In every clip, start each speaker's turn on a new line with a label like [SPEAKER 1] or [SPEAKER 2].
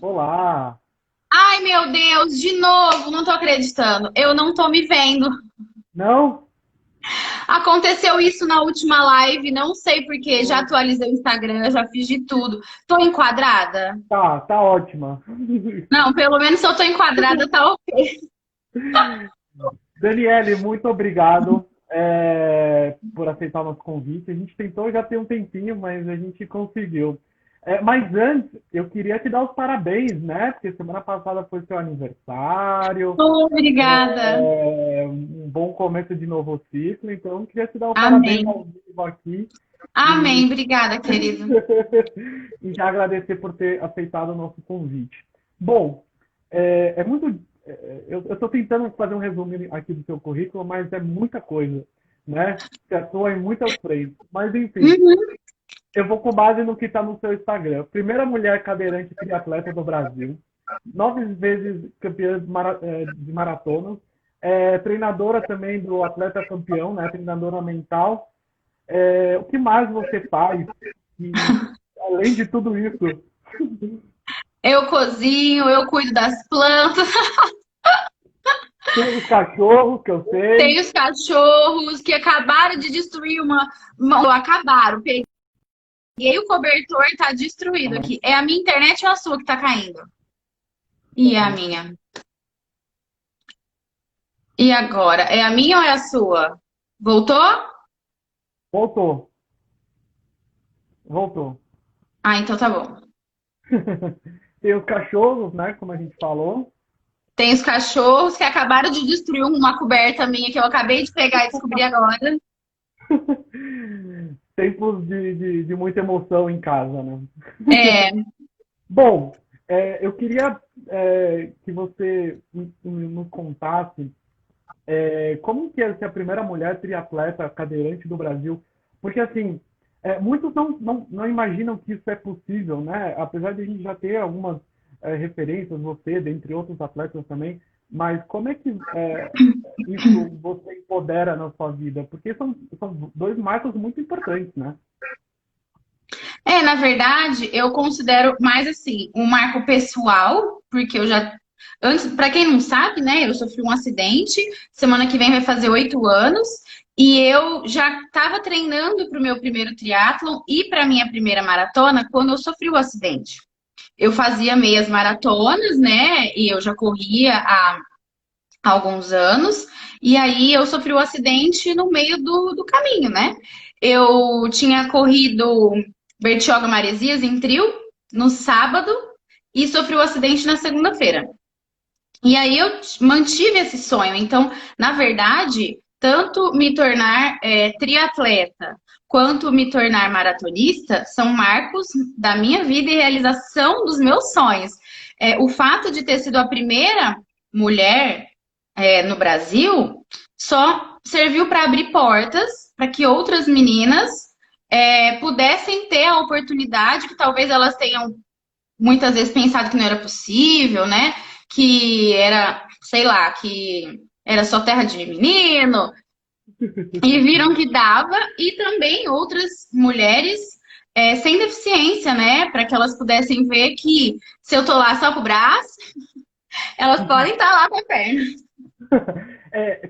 [SPEAKER 1] Olá!
[SPEAKER 2] Ai, meu Deus, de novo, não tô acreditando. Eu não tô me vendo.
[SPEAKER 1] Não?
[SPEAKER 2] Aconteceu isso na última live, não sei por quê. Já atualizei o Instagram, já fiz de tudo. Tô enquadrada?
[SPEAKER 1] Tá ótima.
[SPEAKER 2] Não, pelo menos se eu tô enquadrada, tá ok.
[SPEAKER 1] Daniele, muito obrigado por aceitar o nosso convite. A gente tentou já ter um tempinho, mas a gente conseguiu. Mas antes, eu queria te dar os parabéns, né? Porque semana passada foi seu aniversário,
[SPEAKER 2] Obrigada.
[SPEAKER 1] um bom começo de novo ciclo, então eu queria te dar os parabéns
[SPEAKER 2] Amém.
[SPEAKER 1] ao vivo aqui e
[SPEAKER 2] Amém. Obrigada, querido.
[SPEAKER 1] e já agradecer por ter aceitado o nosso convite. Bom, é muito. Eu estou tentando fazer um resumo aqui do seu currículo, mas é muita coisa, né? Você atua em muitas frentes. Mas, enfim,
[SPEAKER 2] Uhum.
[SPEAKER 1] eu vou com base no que está no seu Instagram. Primeira mulher cadeirante triatleta do Brasil, 9 vezes campeã de maratonas, treinadora também do atleta campeão, né? Treinadora mental. O que mais você faz? E, além de tudo isso,
[SPEAKER 2] Eu cozinho, eu cuido das plantas,
[SPEAKER 1] tem os cachorros, que eu sei.
[SPEAKER 2] tenho os cachorros que acabaram de destruir uma. Acabaram. Peguei o cobertor, tá destruído
[SPEAKER 1] Ah,
[SPEAKER 2] aqui. É a minha internet ou a sua que tá caindo? E a
[SPEAKER 1] uhum.
[SPEAKER 2] minha? E agora? É a minha ou é a sua? Voltou?
[SPEAKER 1] Voltou, voltou.
[SPEAKER 2] Ah, então tá bom.
[SPEAKER 1] Tem os cachorros, né? Como a gente falou.
[SPEAKER 2] Tem os cachorros que acabaram de destruir uma coberta minha que eu acabei de pegar e descobrir agora.
[SPEAKER 1] Tempos de muita emoção em casa, né?
[SPEAKER 2] É,
[SPEAKER 1] Bom, eu queria que você nos contasse como que é ser a primeira mulher triatleta cadeirante do Brasil? Porque, assim, muitos não imaginam que isso é possível, né? Apesar de a gente já ter algumas referências, você, dentre outros atletas também, mas como é que isso você empodera na sua vida? Porque são dois marcos muito importantes, né?
[SPEAKER 2] na verdade, eu considero mais assim, um marco pessoal, porque eu já. Antes, para quem não sabe, né, eu sofri um acidente, semana que vem vai fazer 8 anos, e eu já estava treinando para o meu primeiro triatlon e para a minha primeira maratona quando eu sofri o acidente. Eu fazia meias maratonas, né, e eu já corria há alguns anos, e aí eu sofri o acidente no meio do caminho, né? Eu tinha corrido Bertioga Maresias em trio no sábado e sofri o acidente na segunda-feira. E aí eu mantive esse sonho. Então, na verdade, tanto me tornar triatleta quanto me tornar maratonista são marcos da minha vida e realização dos meus sonhos. O fato de ter sido a primeira mulher no Brasil só serviu para abrir portas para que outras meninas pudessem ter a oportunidade que talvez elas tenham muitas vezes pensado que não era possível, né? Que era, sei lá, que era só terra de menino, e viram que dava, e também outras mulheres sem deficiência, né? Para que elas pudessem ver que se eu tô lá só com o braço, elas podem estar lá com a perna.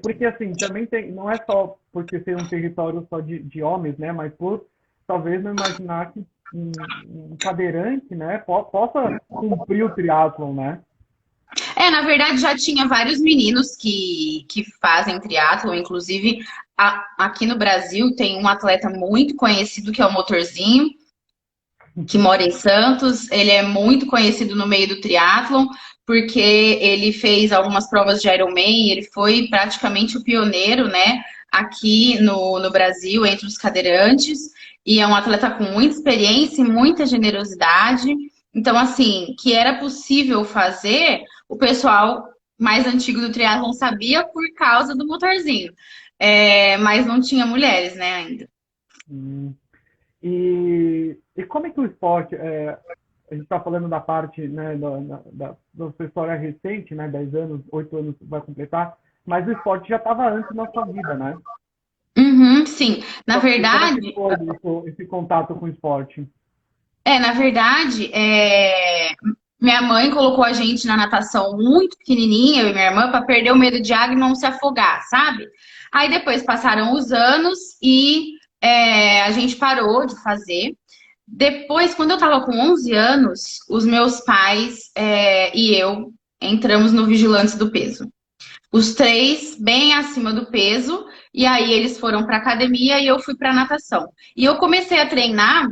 [SPEAKER 1] Porque assim, também tem, não é só porque ser um território só de homens, né? Mas por talvez não imaginar que um cadeirante, né, possa cumprir o triatlon, né?
[SPEAKER 2] Na verdade, já tinha vários meninos que fazem triatlo, inclusive aqui no Brasil tem um atleta muito conhecido que é o Motorzinho, que mora em Santos. Ele é muito conhecido no meio do triatlon, porque ele fez algumas provas de Ironman, ele foi praticamente o pioneiro, né, aqui no Brasil, entre os cadeirantes, e é um atleta com muita experiência e muita generosidade. Então, assim, que era possível fazer, o pessoal mais antigo do triatlon sabia por causa do motorzinho. Mas não tinha mulheres, né, ainda.
[SPEAKER 1] Hum. E como é que o esporte, a gente está falando da parte, né, da sua história recente, né, 10 anos, 8 anos vai completar, mas o esporte já estava antes na sua vida, né?
[SPEAKER 2] Uhum, sim. Na
[SPEAKER 1] E como é que
[SPEAKER 2] verdade,
[SPEAKER 1] foi esse contato com o esporte?
[SPEAKER 2] na verdade, Minha mãe colocou a gente na natação muito pequenininha, eu e minha irmã, para perder o medo de água e não se afogar, sabe? Aí depois passaram os anos e a gente parou de fazer. Depois, quando eu tava com 11 anos, os meus pais e eu entramos no Vigilantes do Peso. Os três bem acima do peso, e aí eles foram para academia e eu fui para natação. E eu comecei a treinar,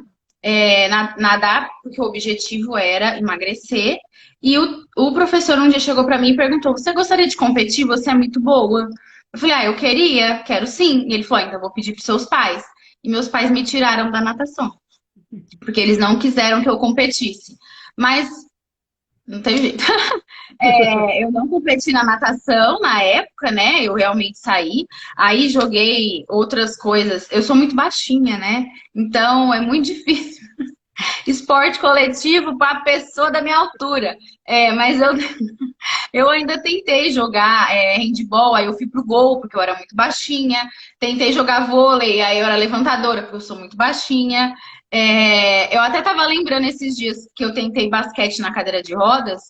[SPEAKER 2] nadar, porque o objetivo era emagrecer. E o professor um dia chegou para mim e perguntou: Você gostaria de competir? Você é muito boa. Eu falei: Ah, eu queria, quero sim. E ele falou: Então eu vou pedir para seus pais. E meus pais me tiraram da natação, porque eles não quiseram que eu competisse. Mas não tem jeito. Eu não competi na natação na época, né? Eu realmente saí. Aí joguei outras coisas. Eu sou muito baixinha, né? Então é muito difícil. Esporte coletivo para pessoa da minha altura. Mas eu ainda tentei jogar handball, aí eu fui pro gol, porque eu era muito baixinha. Tentei jogar vôlei, aí eu era levantadora, porque eu sou muito baixinha. Eu até tava lembrando esses dias que eu tentei basquete na cadeira de rodas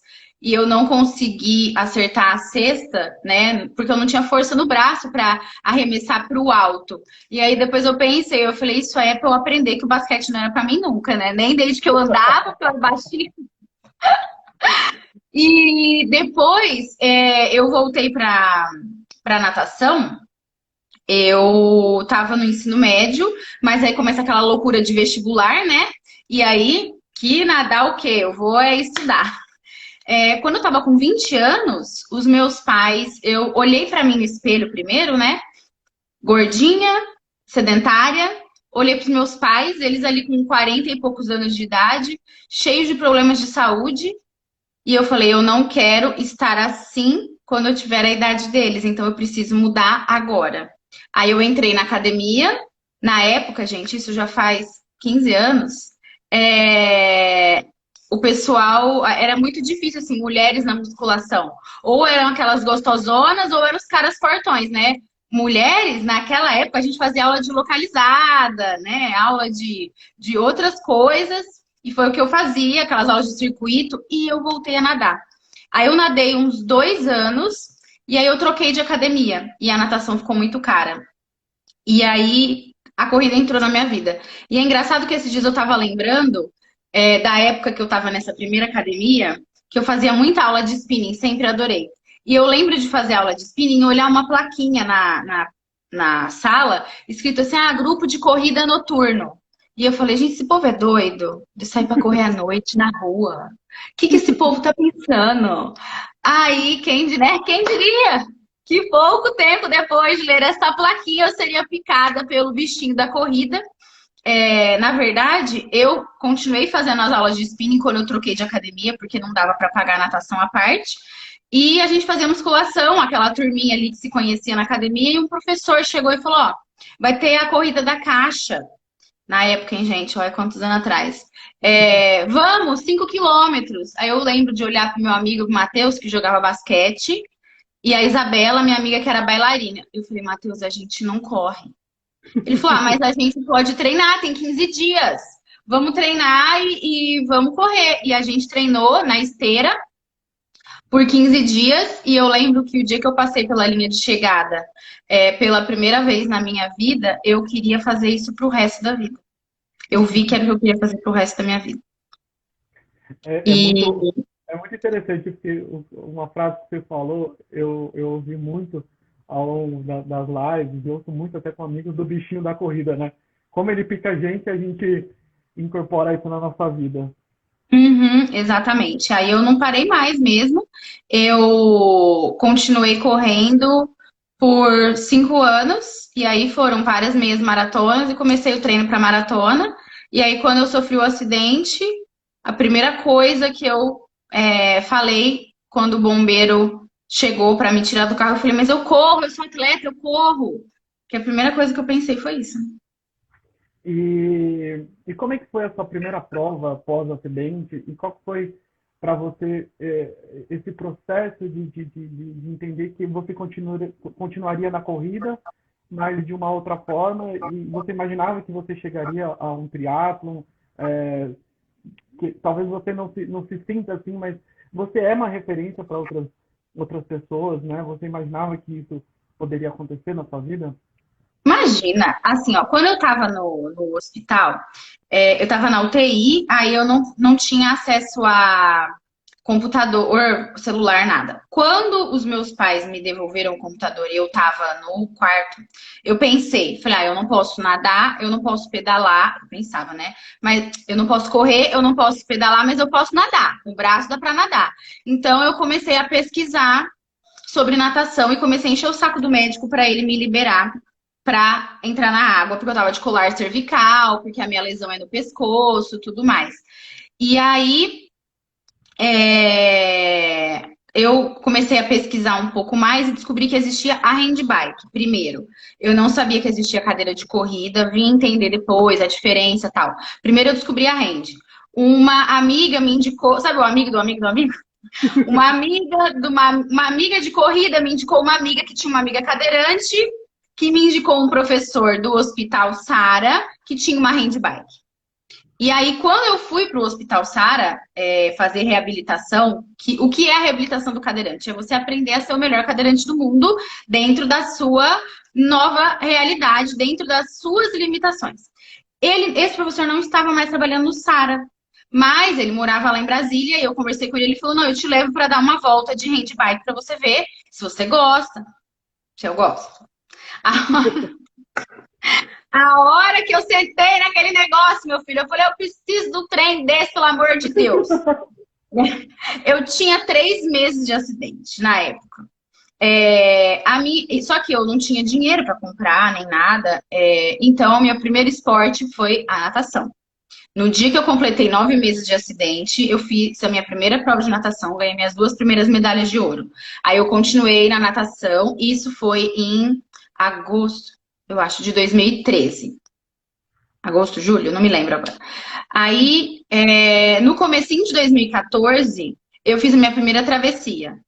[SPEAKER 2] e eu não consegui acertar a cesta, né? Porque eu não tinha força no braço para arremessar para o alto. E aí depois eu pensei, eu falei, isso é para eu aprender que o basquete não era para mim nunca, né? Nem desde que eu andava, porque eu era baixinha. E depois eu voltei para natação. Eu estava no ensino médio, mas aí começa aquela loucura de vestibular, né? E aí, que nadar o quê? Eu vou estudar. Quando eu tava com 20 anos, os meus pais, eu olhei para mim no espelho primeiro, né? Gordinha, sedentária. Olhei para os meus pais, eles ali com 40 e poucos anos de idade, cheios de problemas de saúde. E eu falei, eu não quero estar assim quando eu tiver a idade deles, então eu preciso mudar agora. Aí eu entrei na academia, na época, gente, isso já faz 15 anos, é, o pessoal era muito difícil, assim, mulheres na musculação. Ou eram aquelas gostosonas, ou eram os caras fortões, né? Mulheres, naquela época, a gente fazia aula de localizada, né? Aula de outras coisas. E foi o que eu fazia, aquelas aulas de circuito, e eu voltei a nadar. Aí eu nadei uns 2 anos, e aí eu troquei de academia. E a natação ficou muito cara. E aí a corrida entrou na minha vida. E é engraçado que esses dias eu tava lembrando da época que eu tava nessa primeira academia, que eu fazia muita aula de spinning, sempre adorei. E eu lembro de fazer aula de spinning e olhar uma plaquinha na sala, escrito assim, grupo de corrida noturno. E eu falei, gente, esse povo é doido de sair pra correr à noite na rua. O que esse povo tá pensando? Aí, quem diria? Que pouco tempo depois de ler essa plaquinha, eu seria picada pelo bichinho da corrida. Na verdade, eu continuei fazendo as aulas de spinning quando eu troquei de academia, porque não dava para pagar a natação à parte. E a gente fazia musculação, aquela turminha ali que se conhecia na academia, e um professor chegou e falou: Ó, vai ter a corrida da caixa. Na época, hein, gente? Olha quantos anos atrás. Vamos, 5 quilômetros. Aí eu lembro de olhar para o meu amigo Matheus, que jogava basquete, e a Isabela, minha amiga, que era bailarina. Eu falei, Matheus, a gente não corre. Ele falou, mas a gente pode treinar, tem 15 dias. Vamos treinar e vamos correr. E a gente treinou na esteira por 15 dias. E eu lembro que o dia que eu passei pela linha de chegada, pela primeira vez na minha vida, eu queria fazer isso pro resto da vida. Eu vi que era o que eu queria fazer pro resto da minha vida.
[SPEAKER 1] É, é
[SPEAKER 2] E
[SPEAKER 1] muito, é muito interessante, porque uma frase que você falou, eu ouvi muito ao longo das lives, eu ouço muito até com amigos do bichinho da corrida, né? Como ele pica a gente incorpora isso na nossa vida.
[SPEAKER 2] Uhum, exatamente. Aí eu não parei mais mesmo. Eu continuei correndo por 5 anos, e aí foram várias meias maratonas, e comecei o treino para maratona. E aí, quando eu sofri o acidente, a primeira coisa que eu falei quando o bombeiro chegou para me tirar do carro, eu falei, mas eu corro, eu sou atleta, eu corro. Que a primeira coisa que eu pensei foi isso.
[SPEAKER 1] E como é que foi a sua primeira prova pós-acidente? E qual que foi para você esse processo de entender que você continuaria na corrida, mas de uma outra forma? E você imaginava que você chegaria a um triatlon? É, que talvez você não se sinta assim, mas você é uma referência para outras pessoas, né? Você imaginava que isso poderia acontecer na sua vida?
[SPEAKER 2] Imagina, assim, ó, quando eu tava no hospital, eu tava na UTI, aí eu não tinha acesso a computador, celular, nada. Quando os meus pais me devolveram o computador e eu tava no quarto, eu pensei, falei, eu não posso nadar, eu não posso pedalar, eu pensava, né? Mas eu não posso correr, eu não posso pedalar, mas eu posso nadar. O braço dá pra nadar. Então eu comecei a pesquisar sobre natação e comecei a encher o saco do médico para ele me liberar para entrar na água, porque eu tava de colar cervical, porque a minha lesão é no pescoço, tudo mais. E aí eu comecei a pesquisar um pouco mais e descobri que existia a handbike. Primeiro, eu não sabia que existia cadeira de corrida, vim entender depois a diferença e tal. Primeiro eu descobri a hand. Uma amiga me indicou, sabe o amigo do amigo do amigo? Uma amiga de corrida me indicou uma amiga que tinha uma amiga cadeirante, que me indicou um professor do Hospital Sara, que tinha uma handbike. E aí, quando eu fui para o Hospital Sara fazer reabilitação, o que é a reabilitação do cadeirante? É você aprender a ser o melhor cadeirante do mundo dentro da sua nova realidade, dentro das suas limitações. Esse professor não estava mais trabalhando no Sara, mas ele morava lá em Brasília e eu conversei com ele. Ele falou: não, eu te levo para dar uma volta de handbike para você ver se você gosta. Se eu gosto. A hora que eu sentei naquele negócio, meu filho, eu falei: eu preciso do trem desse, pelo amor de Deus. Eu tinha 3 meses de acidente na época. Só que eu não tinha dinheiro para comprar nem nada. Então, meu primeiro esporte foi a natação. No dia que eu completei 9 meses de acidente, eu fiz a minha primeira prova de natação, ganhei minhas 2 primeiras medalhas de ouro. Aí eu continuei na natação, isso foi em agosto, eu acho, de 2013. Agosto, julho, não me lembro agora. Aí, no comecinho de 2014, eu fiz a minha primeira travessia.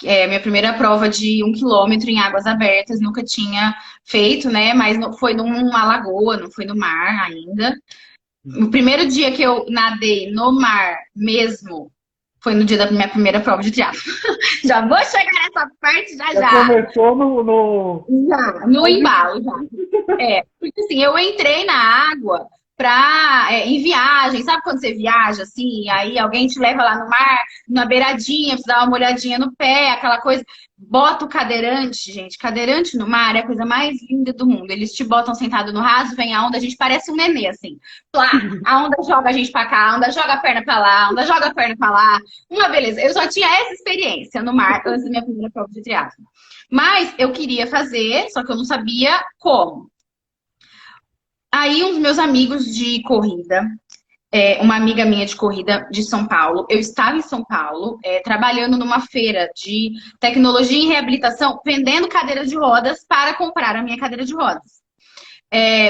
[SPEAKER 2] Minha primeira prova de 1 quilômetro em águas abertas, nunca tinha feito, né? Mas foi numa lagoa, não foi no mar ainda. O primeiro dia que eu nadei no mar mesmo foi no dia da minha primeira prova de triatlo. Já vou chegar nessa parte já.
[SPEAKER 1] Começou
[SPEAKER 2] no embalo, já. Porque assim, eu entrei na água em viagem, sabe quando você viaja assim, e aí alguém te leva lá no mar, na beiradinha, pra dar uma olhadinha no pé, aquela coisa. Bota o cadeirante, gente. Cadeirante no mar é a coisa mais linda do mundo. Eles te botam sentado no raso, vem a onda, a gente parece um nenê, assim. Plá, a onda joga a gente pra cá, a onda joga a perna pra lá, a onda joga a perna pra lá. Uma beleza. Eu só tinha essa experiência no mar antes da minha primeira prova de triatlo. Mas eu queria fazer, só que eu não sabia como. Aí, uns meus amigos de corrida, uma amiga minha de corrida de São Paulo, eu estava em São Paulo, trabalhando numa feira de tecnologia e reabilitação, vendendo cadeiras de rodas para comprar a minha cadeira de rodas.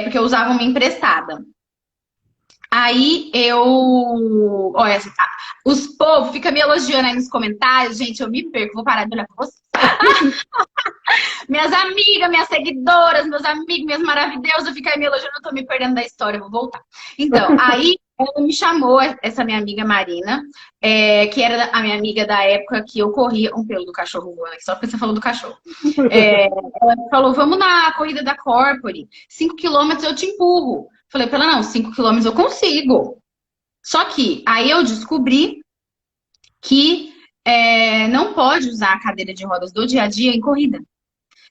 [SPEAKER 2] Porque eu usava uma emprestada. Aí olha, assim, os povos ficam me elogiando aí nos comentários, gente, eu me perco, vou parar de olhar pra vocês. Minhas amigas, minhas seguidoras, meus amigos, minhas maravilhosas, ficam aí me elogiando, eu tô me perdendo da história, vou voltar. Então, aí ela me chamou, essa minha amiga Marina, que era a minha amiga da época que eu corria, um pelo do cachorro voando aqui, só porque você falou do cachorro. Ela me falou: vamos na corrida da Corpore, 5 quilômetros eu te empurro. Falei pra ela: não, 5 quilômetros eu consigo. Só que aí eu descobri que não pode usar a cadeira de rodas do dia a dia em corrida.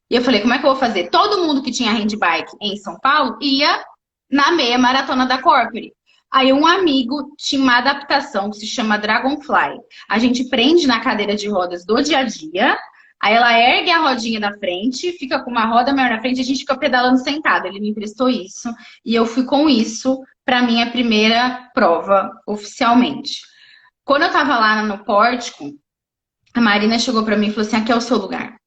[SPEAKER 2] E eu falei: como é que eu vou fazer? Todo mundo que tinha handbike em São Paulo ia na meia maratona da Corpore. Aí um amigo tinha uma adaptação que se chama Dragonfly. A gente prende na cadeira de rodas do dia a dia, aí ela ergue a rodinha da frente, fica com uma roda maior na frente e a gente fica pedalando sentado. Ele me emprestou isso e eu fui com isso para minha primeira prova oficialmente. Quando eu tava lá no pórtico, a Marina chegou para mim e falou assim: aqui é o seu lugar.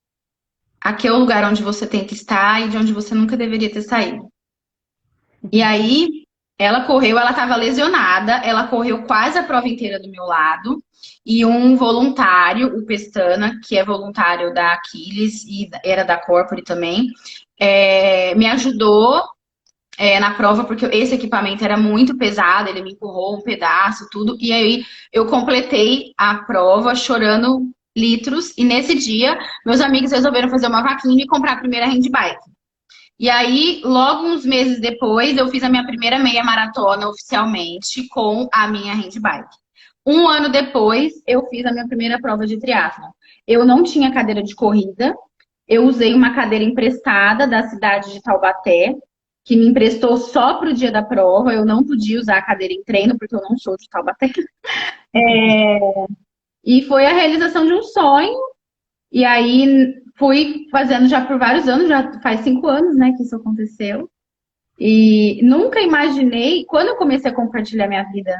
[SPEAKER 2] Aqui é o lugar onde você tem que estar e de onde você nunca deveria ter saído. E aí, ela correu, ela estava lesionada, ela correu quase a prova inteira do meu lado. E um voluntário, o Pestana, que é voluntário da Aquiles e era da Corpore também, me ajudou na prova, porque esse equipamento era muito pesado, ele me empurrou um pedaço, tudo. E aí eu completei a prova chorando litros. E nesse dia, meus amigos resolveram fazer uma vaquinha e comprar a primeira handbike. E aí, logo uns meses depois, eu fiz a minha primeira meia maratona oficialmente com a minha handbike. Um ano depois, eu fiz a minha primeira prova de triatlon. Eu não tinha cadeira de corrida, eu usei uma cadeira emprestada da cidade de Taubaté, que me emprestou só para o dia da prova. Eu não podia usar a cadeira em treino, porque eu não sou de Taubaté. E foi a realização de um sonho. E aí fui fazendo já por vários anos, já faz 5 anos, né, que isso aconteceu. E nunca imaginei, quando eu comecei a compartilhar minha vida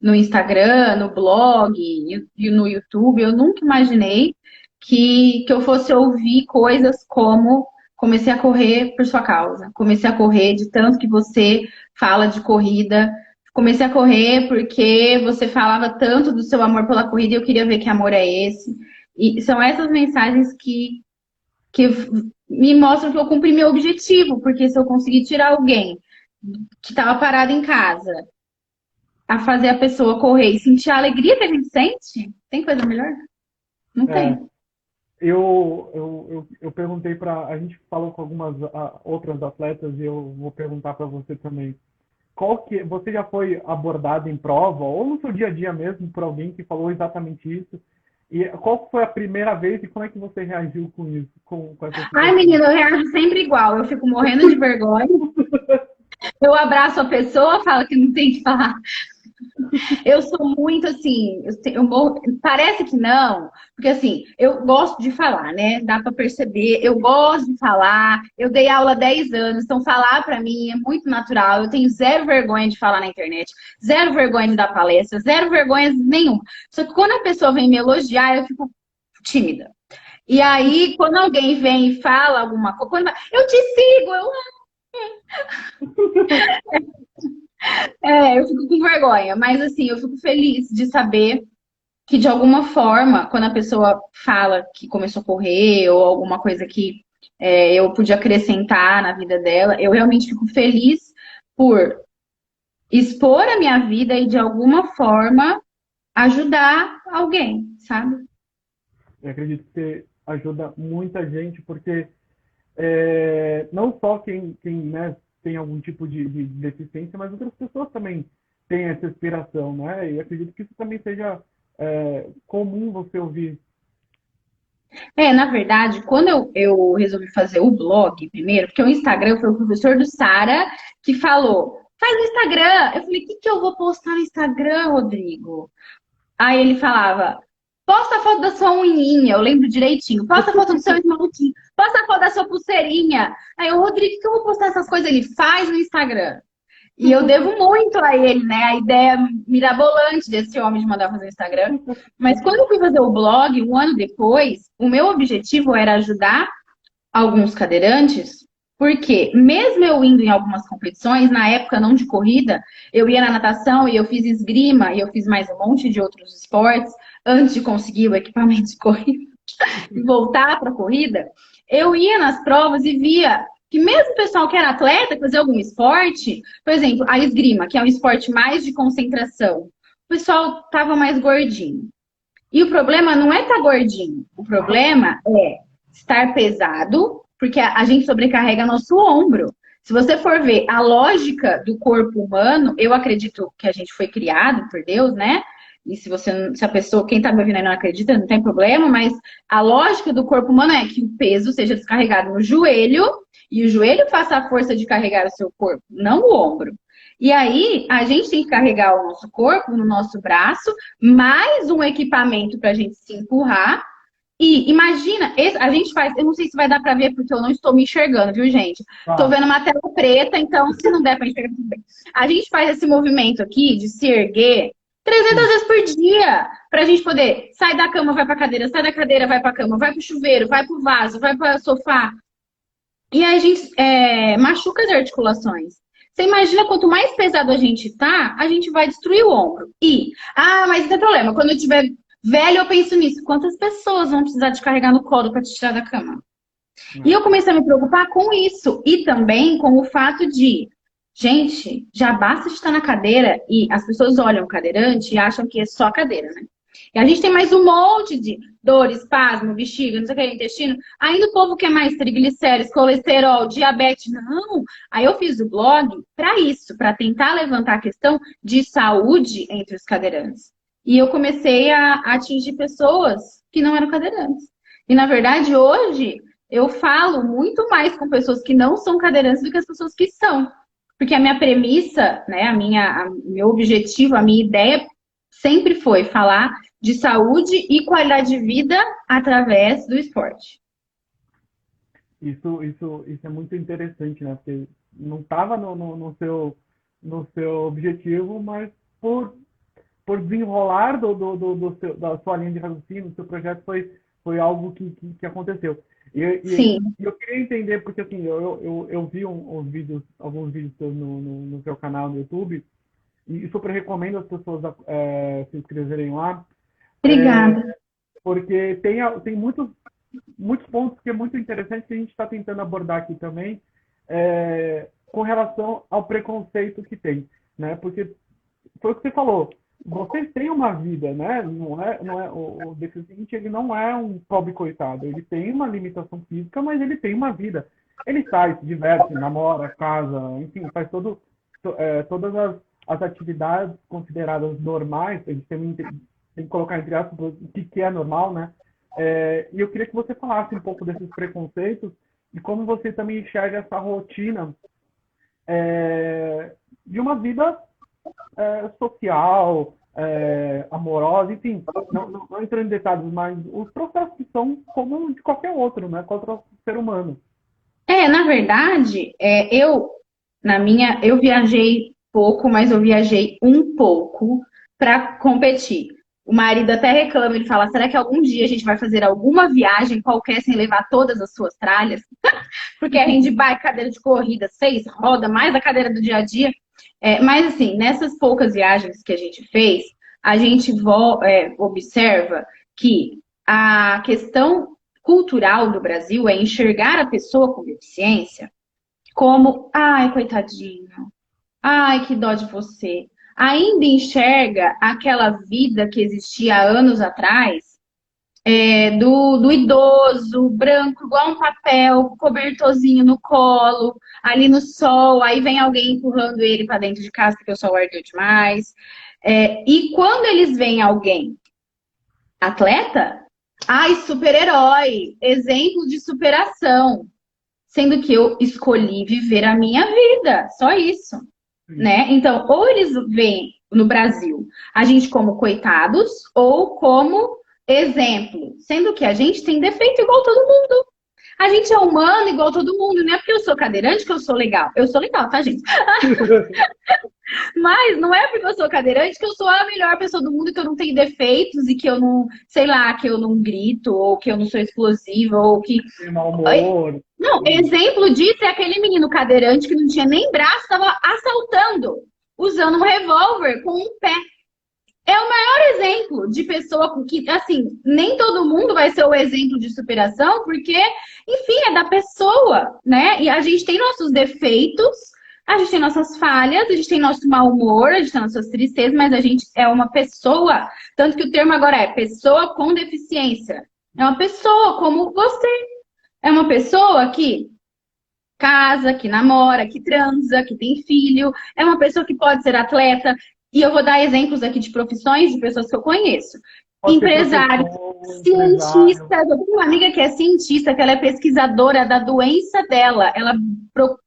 [SPEAKER 2] no Instagram, no blog e no YouTube, eu nunca imaginei que eu fosse ouvir coisas como comecei a correr por sua causa, comecei a correr de tanto que você fala de corrida, comecei a correr porque você falava tanto do seu amor pela corrida e eu queria ver que amor é esse. E são essas mensagens que me mostram que eu cumpri meu objetivo, porque se eu conseguir tirar alguém que estava parado em casa a fazer a pessoa correr e sentir a alegria que a gente sente, tem coisa melhor? Não
[SPEAKER 1] É,
[SPEAKER 2] tem.
[SPEAKER 1] eu perguntei para. A gente falou com algumas outras atletas e eu vou perguntar para você também. Você já foi abordado em prova ou no seu dia a dia mesmo por alguém que falou exatamente isso? E qual foi a primeira vez e como é que você reagiu com isso, com essa
[SPEAKER 2] Ai,
[SPEAKER 1] situação?
[SPEAKER 2] menina, eu reajo sempre igual. Eu fico morrendo de vergonha. Eu abraço a pessoa, falo que não tem que falar. Eu sou muito assim, parece que não, porque assim, eu gosto de falar, né? Dá pra perceber, eu gosto de falar. Eu dei aula há 10 anos, então falar pra mim é muito natural. Eu tenho zero vergonha de falar na internet, zero vergonha de dar palestra, zero vergonha nenhuma. Só que quando a pessoa vem me elogiar, eu fico tímida. E aí, quando alguém vem e fala alguma coisa, eu te sigo, eu fico com vergonha, mas assim, eu fico feliz de saber que de alguma forma, quando a pessoa fala que começou a correr ou alguma coisa que eu pude acrescentar na vida dela, eu realmente fico feliz por expor a minha vida e de alguma forma ajudar alguém, sabe?
[SPEAKER 1] Eu acredito que você ajuda muita gente, porque não só quem né, tem algum tipo de deficiência, mas outras pessoas também têm essa inspiração, né? E acredito que isso também seja comum você ouvir.
[SPEAKER 2] Na verdade, quando eu resolvi fazer o blog primeiro, porque o Instagram foi o professor do Sara que falou, faz no Instagram. Eu falei, o que eu vou postar no Instagram, Rodrigo? Aí ele falava, posta a foto da sua unhinha, eu lembro direitinho. Posta a foto do seu esmaltinho. Posta a foto da sua pulseirinha. Aí eu, Rodrigo, que eu vou postar essas coisas? Ele faz no Instagram. E eu devo muito a ele, né? A ideia mirabolante desse homem de mandar fazer o Instagram. Mas quando eu fui fazer o blog, um ano depois, o meu objetivo era ajudar alguns cadeirantes, porque mesmo eu indo em algumas competições, na época não de corrida, eu ia na natação e eu fiz esgrima e eu fiz mais um monte de outros esportes antes de conseguir o equipamento de corrida e voltar para a corrida, eu ia nas provas e via que mesmo o pessoal que era atleta, que fazia algum esporte, por exemplo, a esgrima, que é um esporte mais de concentração, o pessoal estava mais gordinho. E o problema não é estar gordinho, o problema é estar pesado, porque a gente sobrecarrega nosso ombro. Se você for ver a lógica do corpo humano, eu acredito que a gente foi criado por Deus, né? E se a pessoa, quem tá me ouvindo aí não acredita, não tem problema, mas a lógica do corpo humano é que o peso seja descarregado no joelho e o joelho faça a força de carregar o seu corpo, não o ombro. E aí, a gente tem que carregar o nosso corpo no nosso braço, mais um equipamento para a gente se empurrar. E imagina, a gente faz, eu não sei se vai dar para ver porque eu não estou me enxergando, viu, gente? Estou
[SPEAKER 1] Tá.
[SPEAKER 2] vendo uma tela preta, então se não der para enxergar, tudo bem. A gente faz esse movimento aqui de se erguer 300
[SPEAKER 1] Sim.
[SPEAKER 2] vezes por dia, para a gente poder sair da cama, vai para a cadeira, sai da cadeira, vai para a cama, vai para o chuveiro, vai para o vaso, vai para o sofá. E aí a gente machuca as articulações. Você imagina, quanto mais pesado a gente tá, a gente vai destruir o ombro. Mas não tem problema, quando eu tiver velho, eu penso nisso. Quantas pessoas vão precisar de carregar no colo para te tirar da cama? E
[SPEAKER 1] Né?
[SPEAKER 2] eu comecei a me preocupar com isso. E também com o fato de Gente, já basta de estar na cadeira e as pessoas olham o cadeirante e acham que é só cadeira, né? E a gente tem mais um monte de dores, espasmo, bexiga, não sei o que, intestino. Ainda o povo quer mais triglicéridos, colesterol, diabetes. Não. Aí eu fiz o blog para isso, para tentar levantar a questão de saúde entre os cadeirantes. E eu comecei a atingir pessoas que não eram cadeirantes. E, na verdade, hoje eu falo muito mais com pessoas que não são cadeirantes do que as pessoas que são. Porque a minha premissa, né, meu objetivo, a minha ideia sempre foi falar de saúde e qualidade de vida através do esporte.
[SPEAKER 1] Isso é muito interessante, né? Porque não estava no seu objetivo, mas por desenrolar da sua linha de raciocínio, do seu projeto, foi algo que aconteceu.
[SPEAKER 2] Sim.
[SPEAKER 1] Eu queria entender, porque assim, eu vi alguns vídeos seus no seu canal no YouTube, e super recomendo as pessoas se inscreverem lá,
[SPEAKER 2] Obrigada.
[SPEAKER 1] porque tem muitos pontos que é muito interessante que a gente está tentando abordar aqui também, com relação ao preconceito que tem, né? Porque foi o que você falou, vocês têm uma vida, né? Não é o deficiente, ele não é um pobre coitado, ele tem uma limitação física, mas ele tem uma vida. Ele sai, se diverte, namora, casa, enfim, faz todas as atividades consideradas normais, a gente tem que colocar entre aspas o que é normal, né? E eu queria que você falasse um pouco desses preconceitos e como você também enxerga essa rotina de uma vida social, amorosa, enfim, não entrando em detalhes, mas os processos que são como de qualquer outro, né? Qualquer ser humano.
[SPEAKER 2] Na verdade, eu viajei pouco, mas eu viajei um pouco para competir. O marido até reclama, ele fala: será que algum dia a gente vai fazer alguma viagem qualquer sem levar todas as suas tralhas? Porque a handbike, cadeira de corrida, 6 rodas, mais a cadeira do dia a dia. Mas assim, nessas poucas viagens que a gente fez, a gente observa que a questão cultural do Brasil é enxergar a pessoa com deficiência como, ai, coitadinho, ai, que dó de você. Ainda enxerga aquela vida que existia há anos atrás, do idoso, branco, igual um papel, cobertorzinho no colo, ali no sol, aí vem alguém empurrando ele para dentro de casa porque o sol ardeu demais. E quando eles veem alguém atleta, ai, super-herói, exemplo de superação, sendo que eu escolhi viver a minha vida, só isso, né? Então, ou eles veem no Brasil a gente como coitados ou como exemplo, sendo que a gente tem defeito igual todo mundo. A gente é humano igual todo mundo, não é porque eu sou cadeirante que eu sou legal. Eu sou legal, tá, gente? Mas não é porque eu sou cadeirante que eu sou a melhor pessoa do mundo, que eu não tenho defeitos e que eu não, sei lá, que eu não grito, ou que eu não sou explosiva, ou que.
[SPEAKER 1] Tem mau humor.
[SPEAKER 2] Não, exemplo disso é aquele menino cadeirante que não tinha nem braço, estava assaltando, usando um revólver com um pé. É o maior exemplo de pessoa com que, assim, nem todo mundo vai ser o exemplo de superação, porque, enfim, é da pessoa, né? E a gente tem nossos defeitos, a gente tem nossas falhas, a gente tem nosso mau humor, a gente tem nossas tristezas, mas a gente é uma pessoa. Tanto que o termo agora é pessoa com deficiência. É uma pessoa como você. É uma pessoa que casa, que namora, que transa, que tem filho. É uma pessoa que pode ser atleta. E eu vou dar exemplos aqui de profissões de pessoas que eu conheço. Empresário, cientista. Eu tenho uma amiga que é cientista, que ela é pesquisadora da doença dela. Ela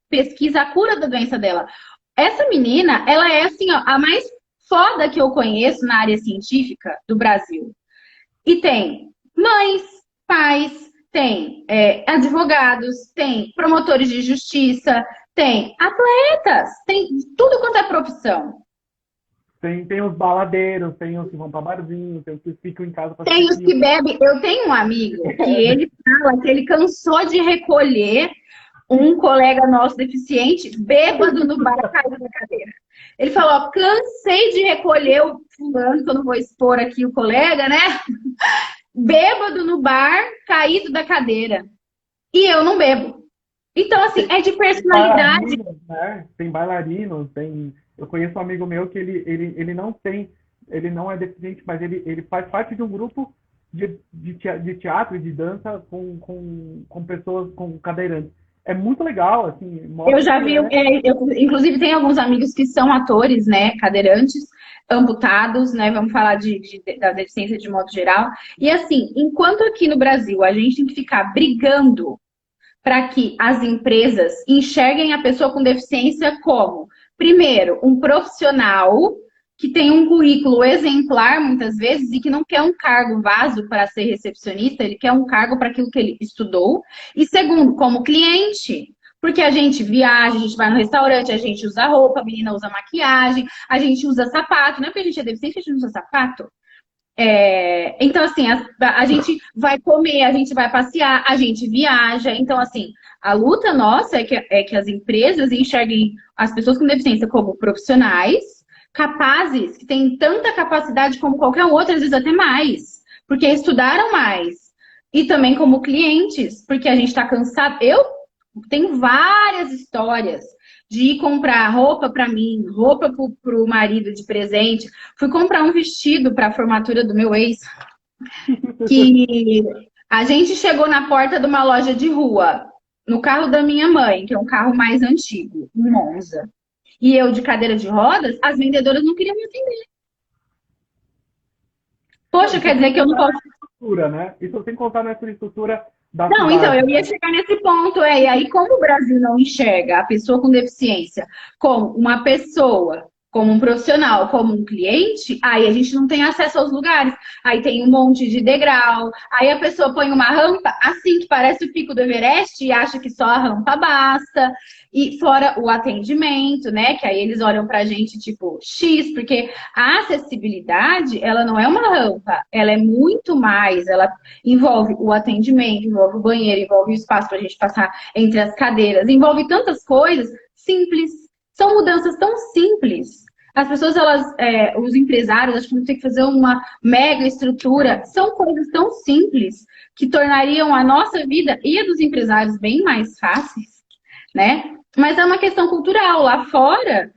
[SPEAKER 2] pesquisa a cura da doença dela. Essa menina, ela é assim, ó, a mais foda que eu conheço na área científica do Brasil. E tem mães, pais, tem advogados, tem promotores de justiça, tem atletas, tem tudo quanto é profissão.
[SPEAKER 1] Tem os baladeiros, tem os que vão para barzinho, tem os que ficam em casa para
[SPEAKER 2] Tem os que bebem. Eu tenho um amigo que ele fala que ele cansou de recolher um colega nosso deficiente bêbado no bar caído da cadeira. Ele falou: cansei de recolher o fulano, que eu não vou expor aqui o colega, né? Bêbado no bar, caído da cadeira. E eu não bebo. Então, assim, é de
[SPEAKER 1] Tem
[SPEAKER 2] personalidade.
[SPEAKER 1] bailarinos, né? Tem bailarinos, tem. Eu conheço um amigo meu que ele não tem, ele não é deficiente, mas ele faz parte de um grupo de teatro e de dança com pessoas com cadeirantes. É muito legal, assim,
[SPEAKER 2] Eu
[SPEAKER 1] mostra
[SPEAKER 2] já
[SPEAKER 1] que
[SPEAKER 2] vi,
[SPEAKER 1] é.
[SPEAKER 2] inclusive tem alguns amigos que são atores, né, cadeirantes, amputados, né, vamos falar da deficiência de modo geral. E assim, enquanto aqui no Brasil a gente tem que ficar brigando para que as empresas enxerguem a pessoa com deficiência como, primeiro, um profissional que tem um currículo exemplar, muitas vezes, e que não quer um cargo vaso para ser recepcionista, ele quer um cargo para aquilo que ele estudou. E segundo, como cliente. Porque a gente viaja, a gente vai no restaurante, a gente usa roupa, a menina usa maquiagem, a gente usa sapato. Não é porque a gente é deficiente, a gente não usa sapato. Então, assim, a gente vai comer, a gente vai passear, a gente viaja. Então, assim, a luta nossa é que as empresas enxerguem as pessoas com deficiência como profissionais, capazes, que têm tanta capacidade como qualquer um outro, às vezes até mais, porque estudaram mais. E também como clientes, porque a gente está cansado. Eu tenho várias histórias de ir comprar roupa para mim, roupa para o marido de presente. Fui comprar um vestido para a formatura do meu ex, que a gente chegou na porta de uma loja de rua, no carro da minha mãe, que é um carro mais antigo, um Monza. E eu de cadeira de rodas, as vendedoras não queriam me atender.
[SPEAKER 1] Não,
[SPEAKER 2] Poxa,
[SPEAKER 1] isso
[SPEAKER 2] quer
[SPEAKER 1] sem
[SPEAKER 2] dizer que eu não
[SPEAKER 1] contar na
[SPEAKER 2] posso.
[SPEAKER 1] infraestrutura, né? Isso sem contar na infraestrutura da
[SPEAKER 2] Não, então,
[SPEAKER 1] cidade,
[SPEAKER 2] eu ia
[SPEAKER 1] né?
[SPEAKER 2] chegar nesse ponto, e aí, como o Brasil não enxerga a pessoa com deficiência como uma pessoa, como um profissional, como um cliente, aí a gente não tem acesso aos lugares. Aí tem um monte de degrau, aí a pessoa põe uma rampa assim que parece o pico do Everest e acha que só a rampa basta. E fora o atendimento, né? Que aí eles olham pra gente tipo X, porque a acessibilidade, ela não é uma rampa, ela é muito mais, ela envolve o atendimento, envolve o banheiro, envolve o espaço para a gente passar entre as cadeiras, envolve tantas coisas simples. São mudanças tão simples. As pessoas, os empresários, acho que vão ter que fazer uma mega estrutura. São coisas tão simples que tornariam a nossa vida e a dos empresários bem mais fáceis, né? Mas é uma questão cultural. Lá fora,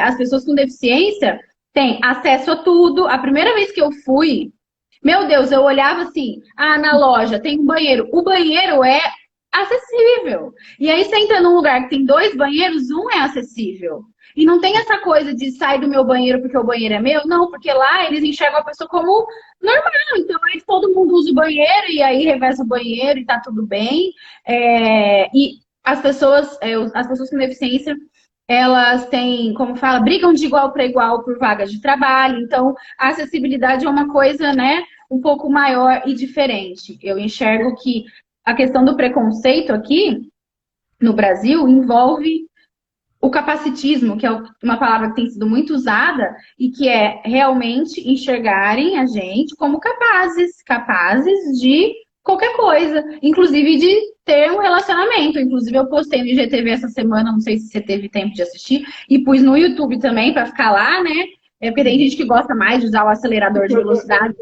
[SPEAKER 2] as pessoas com deficiência têm acesso a tudo. A primeira vez que eu fui, meu Deus, eu olhava assim, na loja tem um banheiro. O banheiro é acessível. E aí você entra num lugar que tem dois banheiros, um é acessível. E não tem essa coisa de sair do meu banheiro porque o banheiro é meu. Não, porque lá eles enxergam a pessoa como normal. Então aí todo mundo usa o banheiro e aí reveza o banheiro e tá tudo bem. E as pessoas com deficiência, elas têm, como fala, brigam de igual para igual por vagas de trabalho. Então, a acessibilidade é uma coisa, né, um pouco maior e diferente. Eu enxergo que a questão do preconceito aqui no Brasil envolve o capacitismo, que é uma palavra que tem sido muito usada e que é realmente enxergarem a gente como capazes de qualquer coisa, inclusive de ter um relacionamento. Inclusive, eu postei no IGTV essa semana, não sei se você teve tempo de assistir, e pus no YouTube também para ficar lá, né? Porque tem gente que gosta mais de usar o acelerador de velocidade,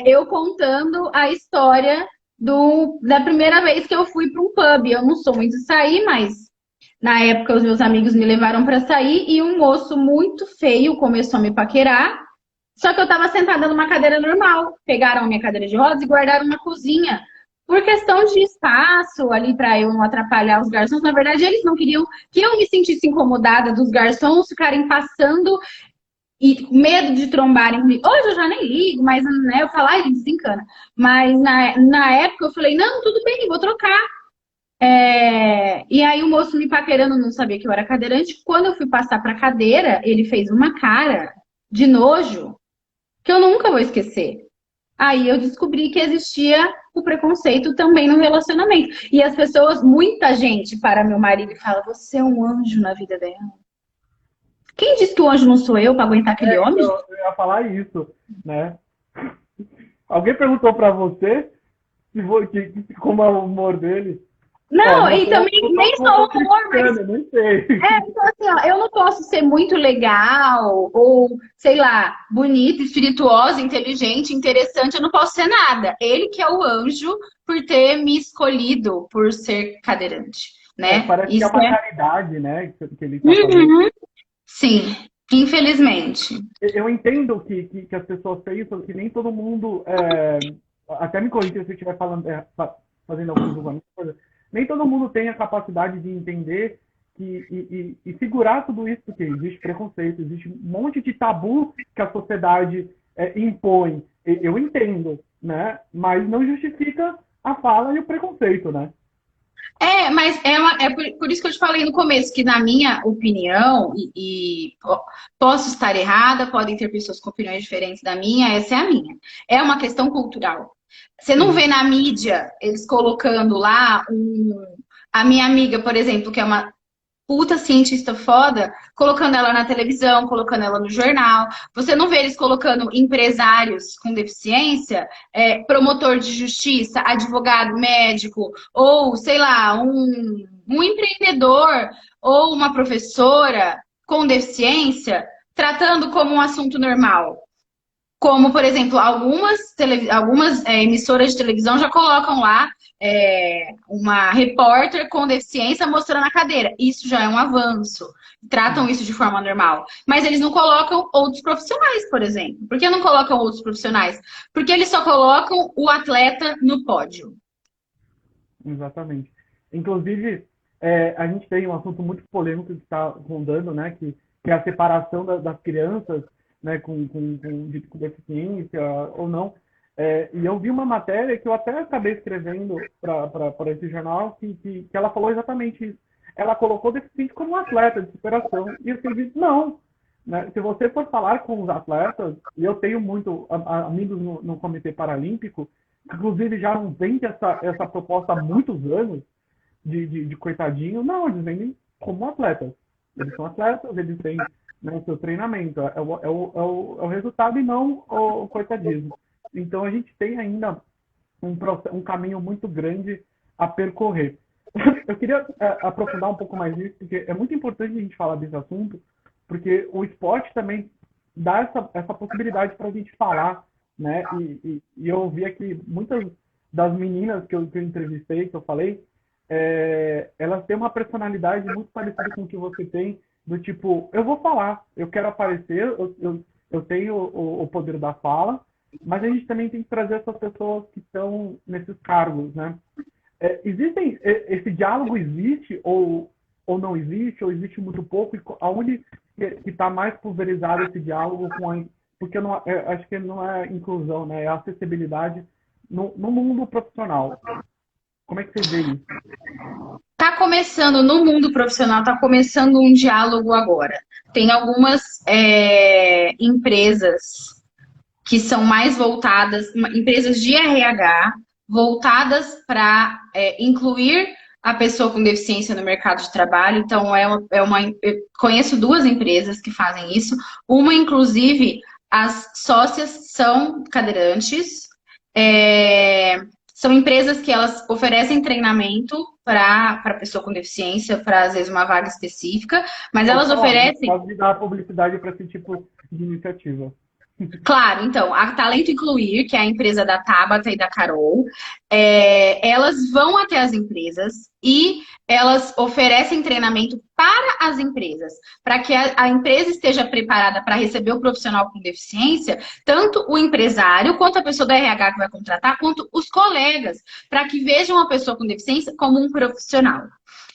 [SPEAKER 2] eu contando a história da primeira vez que eu fui para um pub. Eu não sou muito de sair, mas na época os meus amigos me levaram para sair e um moço muito feio começou a me paquerar. Só que eu estava sentada numa cadeira normal. Pegaram a minha cadeira de rodas e guardaram na cozinha. Por questão de espaço ali para eu não atrapalhar os garçons. Na verdade, eles não queriam que eu me sentisse incomodada dos garçons ficarem passando e com medo de trombarem comigo. Hoje eu já nem ligo, mas né, eu falo, ele desencana. Mas na época eu falei, não, tudo bem, vou trocar. E aí o moço me paquerando, não sabia que eu era cadeirante. Quando eu fui passar para cadeira, ele fez uma cara de nojo que eu nunca vou esquecer. Aí eu descobri que existia o preconceito também no relacionamento. E as pessoas, muita gente para meu marido e fala, você é um anjo na vida dela. Quem disse que o anjo não sou eu para aguentar aquele homem?
[SPEAKER 1] Então, eu ia falar isso, né? Alguém perguntou pra você como é o humor dele?
[SPEAKER 2] Não,
[SPEAKER 1] Não
[SPEAKER 2] e
[SPEAKER 1] tô,
[SPEAKER 2] também
[SPEAKER 1] não
[SPEAKER 2] nem
[SPEAKER 1] tô, não
[SPEAKER 2] só o
[SPEAKER 1] tô
[SPEAKER 2] humor, mas
[SPEAKER 1] criticando, nem sei.
[SPEAKER 2] então, assim, ó, eu não posso ser muito legal, ou, sei lá, bonita, espirituosa, inteligente, interessante, eu não posso ser nada. Ele que é o anjo por ter me escolhido por ser cadeirante, né?
[SPEAKER 1] Parece que é
[SPEAKER 2] Isso
[SPEAKER 1] uma
[SPEAKER 2] é.
[SPEAKER 1] caridade, né, que ele está fazendo.
[SPEAKER 2] Uhum. Sim, infelizmente.
[SPEAKER 1] Eu entendo que as pessoas pensam que nem todo mundo, até me corrija se eu estiver falando, fazendo algum julgamento, nem todo mundo tem a capacidade de entender e segurar tudo isso, porque existe preconceito, existe um monte de tabu que a sociedade impõe. Eu entendo, né? Mas não justifica a fala e o preconceito, né?
[SPEAKER 2] Mas por isso que eu te falei no começo, que na minha opinião, posso estar errada, podem ter pessoas com opiniões diferentes da minha, essa é a minha. É uma questão cultural. Você não vê
[SPEAKER 1] Sim.
[SPEAKER 2] na mídia eles colocando lá a minha amiga, por exemplo, que é uma puta cientista foda, colocando ela na televisão, colocando ela no jornal. Você não vê eles colocando empresários com deficiência, promotor de justiça, advogado, médico, ou, sei lá, um empreendedor ou uma professora com deficiência, tratando como um assunto normal. Como, por exemplo, algumas emissoras de televisão já colocam lá uma repórter com deficiência mostrando a cadeira. Isso já é um avanço. Tratam isso de forma normal. Mas eles não colocam outros profissionais, por exemplo. Por que não colocam outros profissionais? Porque eles só colocam o atleta no pódio.
[SPEAKER 1] Exatamente. Inclusive, a gente tem um assunto muito polêmico que está rondando, né, que é a separação das crianças, né, com deficiência ou não. E eu vi uma matéria que eu até acabei escrevendo para esse jornal, que ela falou exatamente isso. Ela colocou deficiente como um atleta de superação. E eu disse, não. Né? Se você for falar com os atletas, e eu tenho muito amigos no Comitê Paralímpico, inclusive já não vende essa proposta há muitos anos de coitadinho, não, eles vendem como atletas. Eles são atletas, eles têm, né, o seu treinamento, é o resultado e não o coitadismo. Então a gente tem ainda um caminho muito grande a percorrer. Eu queria aprofundar um pouco mais nisso, porque é muito importante a gente falar desse assunto, porque o esporte também dá essa possibilidade para a gente falar, né? E eu vi aqui muitas das meninas que eu entrevistei, que eu falei, elas têm uma personalidade muito parecida com o que você tem, do tipo, eu vou falar, eu quero aparecer, eu tenho o poder da fala, mas a gente também tem que trazer essas pessoas que estão nesses cargos, né? Esse diálogo existe ou não existe, ou existe muito pouco, e aonde que está mais pulverizado esse diálogo porque não, acho que não é inclusão, né? É acessibilidade no mundo profissional. Como é que você vê isso?
[SPEAKER 2] Tá começando no mundo profissional, tá começando um diálogo agora. Tem algumas empresas que são mais voltadas, empresas de RH, voltadas para incluir a pessoa com deficiência no mercado de trabalho. Então, eu conheço duas empresas que fazem isso. Uma, inclusive, as sócias são cadeirantes. É, são empresas que elas oferecem treinamento para pessoa com deficiência, para às vezes uma vaga específica, mas
[SPEAKER 1] Pode
[SPEAKER 2] elas
[SPEAKER 1] falar,
[SPEAKER 2] oferecem.
[SPEAKER 1] pode dar publicidade para esse tipo de iniciativa.
[SPEAKER 2] Claro, então, a Talento Incluir, que é a empresa da Tabata e da Carol, elas vão até as empresas e elas oferecem treinamento para as empresas, para que a empresa esteja preparada para receber o profissional com deficiência, tanto o empresário, quanto a pessoa da RH que vai contratar, quanto os colegas, para que vejam a pessoa com deficiência como um profissional.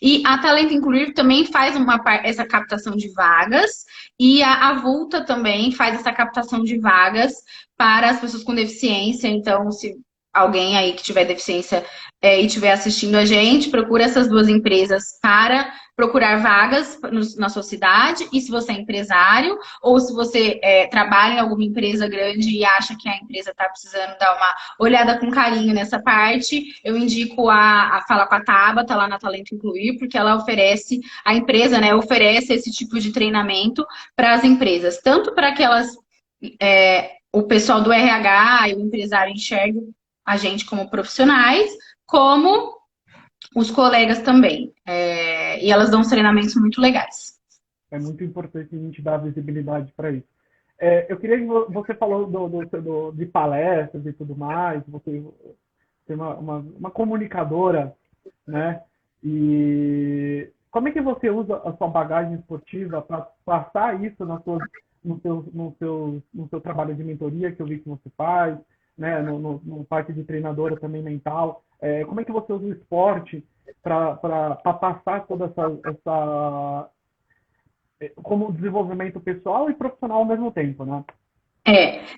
[SPEAKER 2] E a Talento Incluir também faz essa captação de vagas e a Avulta também faz essa captação de vagas para as pessoas com deficiência. Então, se alguém aí que tiver deficiência e estiver assistindo a gente, procura essas duas empresas para procurar vagas na sua cidade. E se você é empresário ou se você trabalha em alguma empresa grande e acha que a empresa está precisando dar uma olhada com carinho nessa parte, eu indico a falar com a Tabata lá na Talento Incluir, porque ela oferece, a empresa, né, oferece esse tipo de treinamento para as empresas, tanto para que elas, o pessoal do RH e o empresário enxerguem a gente como profissionais, como Os colegas também. E elas dão uns treinamentos muito legais.
[SPEAKER 1] É muito importante a gente dar visibilidade para isso. Eu queria que você falou de palestras e tudo mais, você tem uma comunicadora, né? E como é que você usa a sua bagagem esportiva para passar isso no seu trabalho de mentoria que eu vi que você faz, né? No parte de treinadora também mental. Como é que você usa o esporte para passar toda como desenvolvimento pessoal e profissional ao mesmo tempo, né?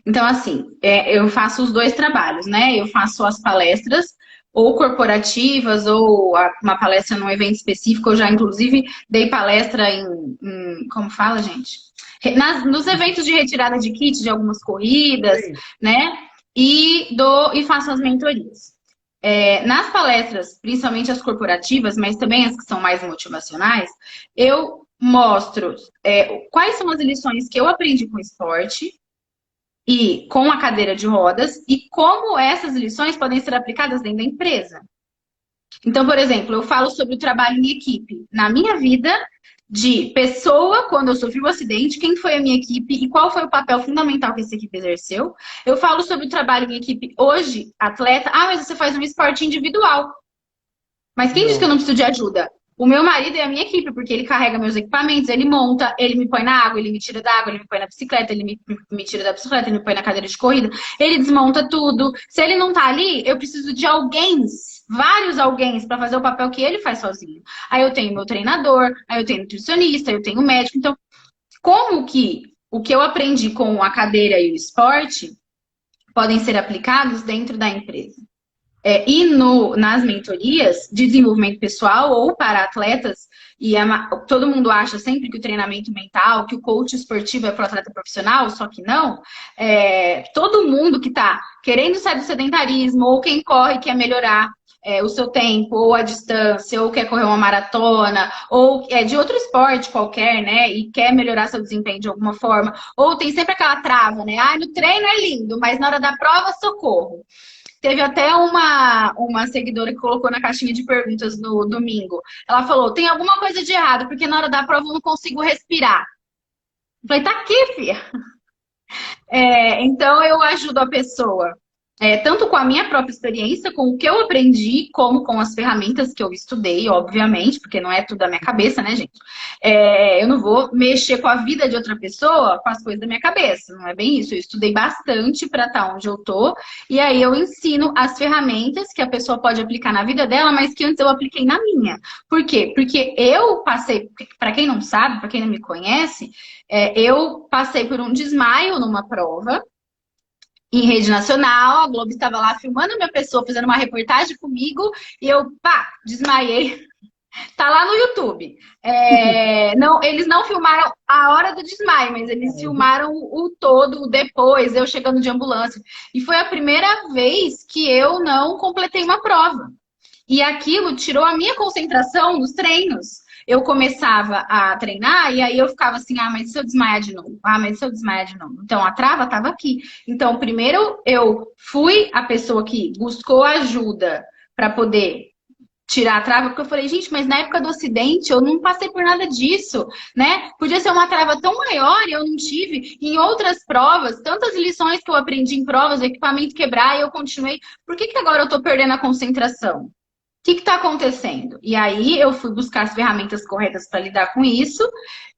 [SPEAKER 2] Então assim, eu faço os dois trabalhos, né? Eu faço as palestras, ou corporativas, ou uma palestra num evento específico. Eu já, inclusive, dei palestra como fala, gente? Nos eventos de retirada de kit de algumas corridas,
[SPEAKER 1] Sim.
[SPEAKER 2] né? E faço as mentorias. Nas palestras, principalmente as corporativas, mas também as que são mais motivacionais, eu mostro quais são as lições que eu aprendi com o esporte e com a cadeira de rodas e como essas lições podem ser aplicadas dentro da empresa. Então, por exemplo, eu falo sobre o trabalho em equipe. Na minha vida de pessoa, quando eu sofri um acidente, quem foi a minha equipe e qual foi o papel fundamental que essa equipe exerceu. Eu falo sobre o trabalho em equipe hoje, atleta. Ah, mas você faz um esporte individual. Mas quem disse que eu
[SPEAKER 1] Não.
[SPEAKER 2] não preciso de ajuda? O meu marido é a minha equipe, porque ele carrega meus equipamentos, ele monta, ele me põe na água, ele me tira da água, ele me põe na bicicleta, ele me tira da bicicleta, ele me põe na cadeira de corrida, ele desmonta tudo. Se ele não tá ali, eu preciso de alguém, vários alguém, para fazer o papel que ele faz sozinho. Aí eu tenho meu treinador, aí eu tenho nutricionista, eu tenho médico. Então, como que o que eu aprendi com a cadeira e o esporte podem ser aplicados dentro da empresa? Nas mentorias de desenvolvimento pessoal ou para atletas, todo mundo acha sempre que o treinamento mental, que o coach esportivo é para o atleta profissional, só que não. Todo mundo que está querendo sair do sedentarismo, ou quem corre quer melhorar o seu tempo, ou a distância, ou quer correr uma maratona, ou de outro esporte qualquer, né? E quer melhorar seu desempenho de alguma forma, ou tem sempre aquela trava, né? Ah, no treino é lindo, mas na hora da prova, socorro. Teve até uma seguidora que colocou na caixinha de perguntas no domingo. Ela falou: tem alguma coisa de errado, porque na hora da prova eu não consigo respirar. Eu falei: tá aqui, filha. Então eu ajudo a pessoa, tanto com a minha própria experiência, com o que eu aprendi, como com as ferramentas que eu estudei, obviamente, porque não é tudo da minha cabeça, né, gente? Eu não vou mexer com a vida de outra pessoa com as coisas da minha cabeça, não é bem isso. Eu estudei bastante para estar onde eu tô, e aí eu ensino as ferramentas que a pessoa pode aplicar na vida dela, mas que antes eu apliquei na minha. Por quê? Porque eu passei, para quem não sabe, para quem não me conhece, eu passei por um desmaio numa prova em rede nacional. A Globo estava lá filmando minha pessoa, fazendo uma reportagem comigo, e eu, pá, desmaiei. Tá lá no YouTube. Não, eles não filmaram a hora do desmaio, mas eles filmaram o todo, o depois, eu chegando de ambulância. E foi a primeira vez que eu não completei uma prova. E aquilo tirou a minha concentração nos treinos. Eu começava a treinar e aí eu ficava assim: ah, mas se eu desmaiar de novo? Ah, mas se eu desmaiar de novo? Então a trava estava aqui. Então, primeiro eu fui a pessoa que buscou ajuda para poder tirar a trava, porque eu falei: gente, mas na época do acidente eu não passei por nada disso, né? Podia ser uma trava tão maior e eu não tive. Em outras provas, tantas lições que eu aprendi em provas, o equipamento quebrar e eu continuei. Por que agora eu tô perdendo a concentração? O que está acontecendo? E aí eu fui buscar as ferramentas corretas para lidar com isso.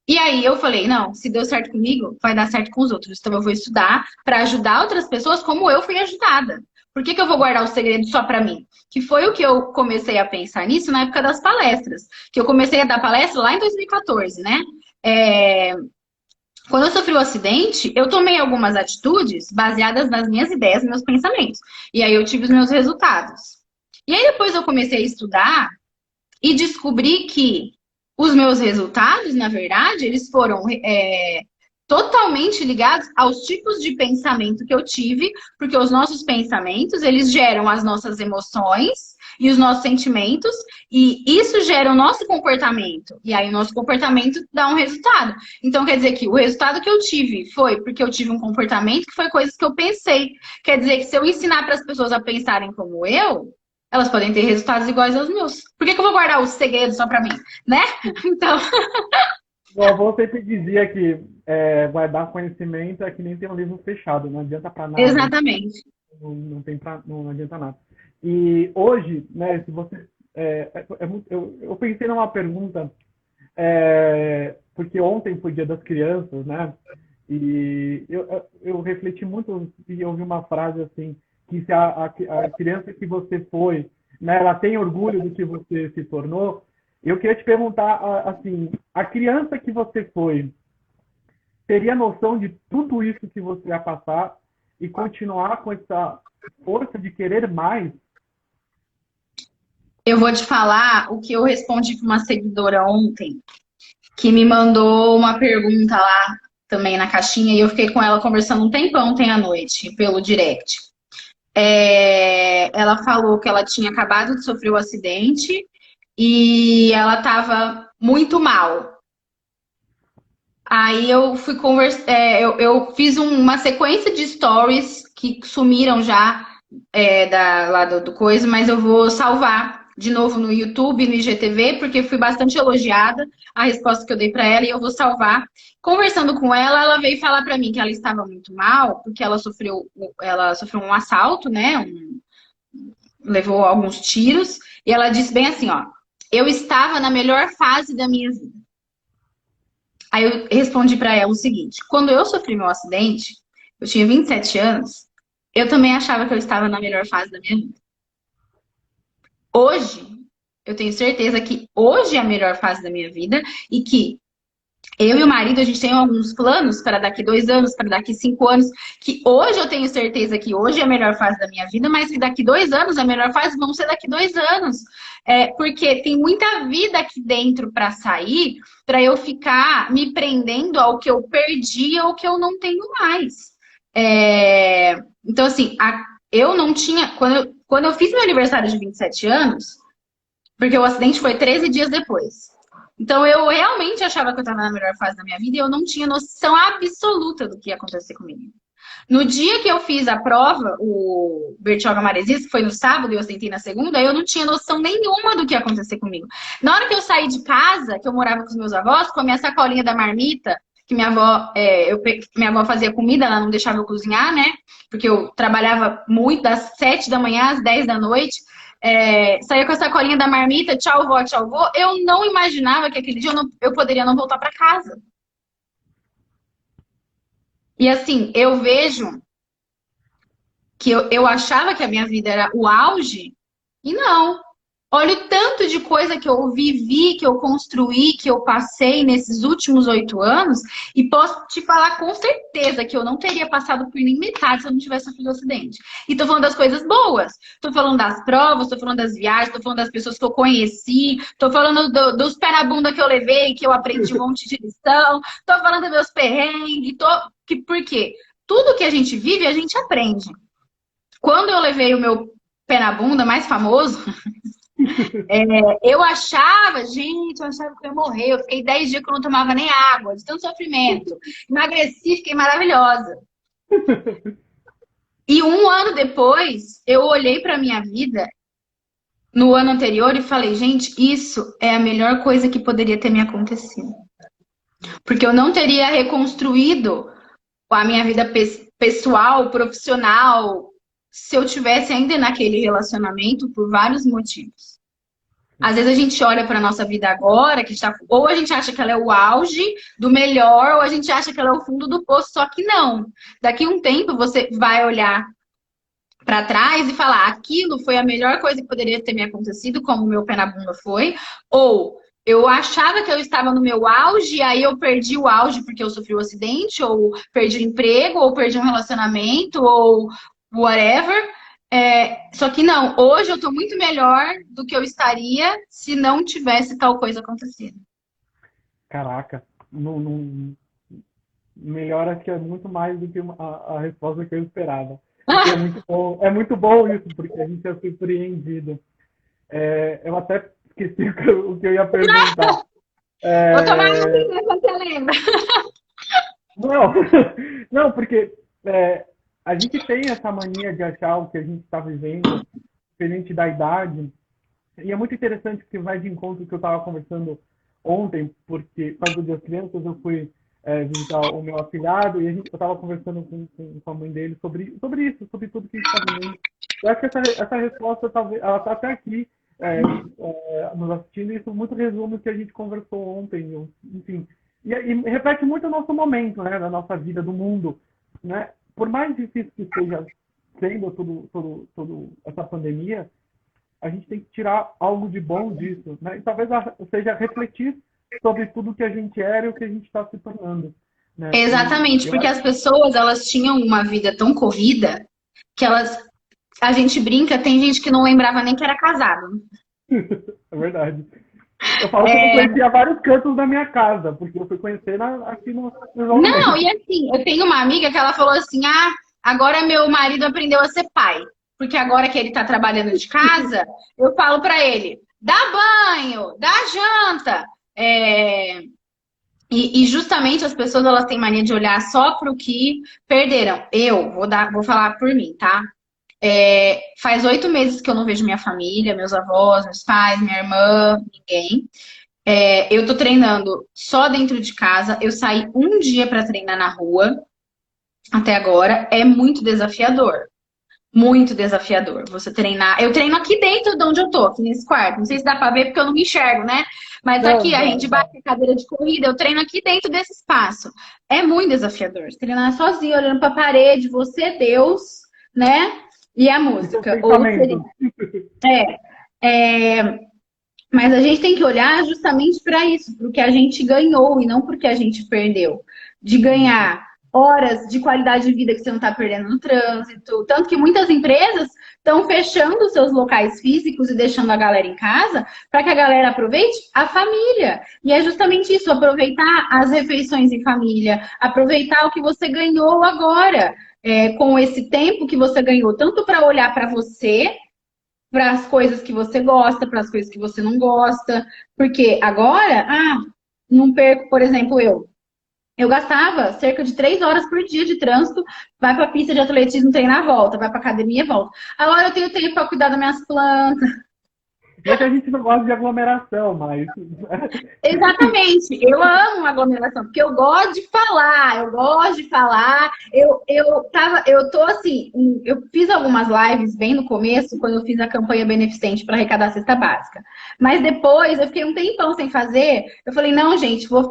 [SPEAKER 2] E aí eu falei: não, se deu certo comigo, vai dar certo com os outros. Então eu vou estudar para ajudar outras pessoas como eu fui ajudada. Por que eu vou guardar o segredo só para mim? Que foi o que eu comecei a pensar nisso na época das palestras. Que eu comecei a dar palestra lá em 2014, né? Quando eu sofri o acidente, eu tomei algumas atitudes baseadas nas minhas ideias, meus pensamentos. E aí eu tive os meus resultados. E aí depois eu comecei a estudar e descobri que os meus resultados, na verdade, eles foram totalmente ligados aos tipos de pensamento que eu tive, porque os nossos pensamentos, eles geram as nossas emoções e os nossos sentimentos, e isso gera o nosso comportamento. E aí o nosso comportamento dá um resultado. Então quer dizer que o resultado que eu tive foi porque eu tive um comportamento que foi coisas que eu pensei. Quer dizer que se eu ensinar para as pessoas a pensarem como eu, elas podem ter resultados iguais aos meus. Por que que eu vou guardar os segredos só pra mim, né? Então,
[SPEAKER 1] Meu avô sempre dizia que guardar conhecimento é que nem ter um livro fechado, não adianta para nada,
[SPEAKER 2] exatamente.
[SPEAKER 1] não adianta nada. E hoje, né, se você. Eu pensei numa pergunta, porque ontem foi Dia das Crianças, né? E eu refleti muito e ouvi uma frase assim, que se a criança que você foi, né, ela tem orgulho do que você se tornou. Eu queria te perguntar, assim, a criança que você foi, teria noção de tudo isso que você ia passar e continuar com essa força de querer mais?
[SPEAKER 2] Eu vou te falar o que eu respondi para uma seguidora ontem, que me mandou uma pergunta lá também na caixinha, e eu fiquei com ela conversando um tempão ontem à noite, pelo direct. Ela falou que ela tinha acabado de sofrer o acidente e ela estava muito mal. Aí eu fui conversar, eu fiz uma sequência de stories que sumiram já lá do coisa, mas eu vou salvar de novo no YouTube, no IGTV, porque fui bastante elogiada a resposta que eu dei para ela e eu vou salvar. Conversando com ela, ela veio falar para mim que ela estava muito mal, porque ela sofreu um assalto, né? Levou alguns tiros, e ela disse bem assim, ó, eu estava na melhor fase da minha vida. Aí eu respondi para ela o seguinte: quando eu sofri meu acidente, eu tinha 27 anos, eu também achava que eu estava na melhor fase da minha vida. Hoje, eu tenho certeza que hoje é a melhor fase da minha vida e que eu e o marido, a gente tem alguns planos para daqui 2 anos, para daqui 5 anos, que hoje eu tenho certeza que hoje é a melhor fase da minha vida, mas que daqui 2 anos a melhor fase vão ser daqui 2 anos. Porque tem muita vida aqui dentro para sair, para eu ficar me prendendo ao que eu perdi ou que eu não tenho mais. Então, assim, eu não tinha. Quando eu fiz meu aniversário de 27 anos, porque o acidente foi 13 dias depois. Então eu realmente achava que eu estava na melhor fase da minha vida e eu não tinha noção absoluta do que ia acontecer comigo. No dia que eu fiz a prova, o Bertioga Maresias, que foi no sábado e eu sentei na segunda, eu não tinha noção nenhuma do que ia acontecer comigo. Na hora que eu saí de casa, que eu morava com os meus avós, com a minha sacolinha da marmita, que minha avó fazia comida, ela não deixava eu cozinhar, né? Porque eu trabalhava muito, das 7 da manhã às 10 da noite. Saía com a sacolinha da marmita, tchau, vó, tchau, vô. Eu não imaginava que aquele dia eu poderia não voltar para casa. E assim, eu vejo que eu achava que a minha vida era o auge, e não. Olha o tanto de coisa que eu vivi, que eu construí, que eu passei nesses últimos 8 anos, e posso te falar com certeza que eu não teria passado por nem metade se eu não tivesse sofrido um acidente. E tô falando das coisas boas, tô falando das provas, tô falando das viagens, tô falando das pessoas que eu conheci, tô falando dos pés na bunda que eu levei, que eu aprendi um monte de lição, tô falando dos meus perrengues, por quê? Tudo que a gente vive, a gente aprende. Quando eu levei o meu pé na bunda mais famoso, eu achava, gente, eu achava que eu ia morrer. Eu fiquei 10 dias que eu não tomava nem água, de tanto sofrimento. Emagreci, fiquei maravilhosa. E um ano depois, eu olhei para minha vida no ano anterior e falei, gente, isso é a melhor coisa que poderia ter me acontecido. Porque eu não teria reconstruído a minha vida pessoal, profissional, se eu tivesse ainda naquele relacionamento por vários motivos. Às vezes a gente olha para a nossa vida agora, ou a gente acha que ela é o auge do melhor, ou a gente acha que ela é o fundo do poço, só que não. Daqui a um tempo você vai olhar para trás e falar, aquilo foi a melhor coisa que poderia ter me acontecido, como o meu pé na bunda foi, ou eu achava que eu estava no meu auge, aí eu perdi o auge porque eu sofri um acidente, ou perdi o emprego, ou perdi um relacionamento, ou whatever. Só que não, hoje eu tô muito melhor do que eu estaria se não tivesse tal coisa acontecido.
[SPEAKER 1] Caraca, melhor acho que é muito mais do que a resposta que eu esperava. Porque é muito bom isso, porque a gente é surpreendido. Eu até esqueci o que eu ia perguntar.
[SPEAKER 2] Vou tomar uma
[SPEAKER 1] É,
[SPEAKER 2] pinga quando você lembra.
[SPEAKER 1] não, não, porque a gente tem essa mania de achar o que a gente está vivendo diferente da idade. E é muito interessante porque vai de encontro que eu estava conversando ontem, porque por causa do Dia das Crianças eu fui visitar o meu afilhado e eu estava conversando com a mãe dele sobre isso, sobre tudo que a gente está vivendo. Eu acho que essa resposta, talvez, ela está até aqui nos assistindo, e isso muito resume o que a gente conversou ontem, enfim. E reflete muito o nosso momento, né, da nossa vida, do mundo, né? Por mais difícil que esteja sendo toda essa pandemia, a gente tem que tirar algo de bom disso, né? E talvez seja refletir sobre tudo que a gente era e o que a gente está se tornando, né? E
[SPEAKER 2] Exatamente,
[SPEAKER 1] eu
[SPEAKER 2] porque
[SPEAKER 1] acho
[SPEAKER 2] as pessoas, elas tinham uma vida tão corrida que elas, a gente brinca, tem gente que não lembrava nem que era casado.
[SPEAKER 1] é verdade. Eu falo que eu não
[SPEAKER 2] É,
[SPEAKER 1] conhecia vários cantos da minha casa, porque eu fui conhecer aqui no
[SPEAKER 2] não, e
[SPEAKER 1] isolamento.
[SPEAKER 2] assim, eu tenho uma amiga que ela falou assim: ah, agora meu marido aprendeu a ser pai. Porque agora que ele tá trabalhando de casa, eu falo pra ele: dá banho, dá janta. É, e justamente as pessoas elas têm mania de olhar só pro que perderam. Eu vou falar por mim, tá? Faz 8 meses que eu não vejo minha família, meus avós, meus pais, minha irmã, ninguém. Eu tô treinando só dentro de casa. Eu saí um dia pra treinar na rua até agora. É muito desafiador. Muito desafiador você treinar. Eu treino aqui dentro de onde eu tô, aqui nesse quarto. Não sei se dá pra ver porque eu não me enxergo, né? Mas
[SPEAKER 1] Não,
[SPEAKER 2] aqui a
[SPEAKER 1] dá,
[SPEAKER 2] gente
[SPEAKER 1] dá.
[SPEAKER 2] bate a cadeira de corrida, eu treino aqui dentro desse espaço. É muito desafiador. Você treinar sozinho, olhando pra parede, você, Deus, né? E a
[SPEAKER 1] E seus
[SPEAKER 2] música. Ou seria.
[SPEAKER 1] pensamentos?
[SPEAKER 2] É, mas a gente tem que olhar justamente para isso, para o que a gente ganhou e não para o que a gente perdeu. De ganhar horas de qualidade de vida que você não está perdendo no trânsito. Tanto que muitas empresas estão fechando seus locais físicos e deixando a galera em casa para que a galera aproveite a família. E é justamente isso, aproveitar as refeições em família, aproveitar o que você ganhou agora. Com esse tempo que você ganhou, tanto para olhar para você, para as coisas que você gosta, para as coisas que você não gosta. Porque agora, não perco, por exemplo, eu gastava cerca de 3 horas por dia de trânsito, vai para a pista de atletismo, treinar, volta, vai para academia, volta. Agora eu tenho tempo para cuidar das minhas plantas.
[SPEAKER 1] Não é que a gente não gosta de aglomeração, mas
[SPEAKER 2] Exatamente, eu amo aglomeração, porque eu gosto de falar, eu tô assim, eu fiz algumas lives bem no começo, quando eu fiz a campanha beneficente para arrecadar a cesta básica. Mas depois eu fiquei um tempão sem fazer, eu falei, não, gente, vou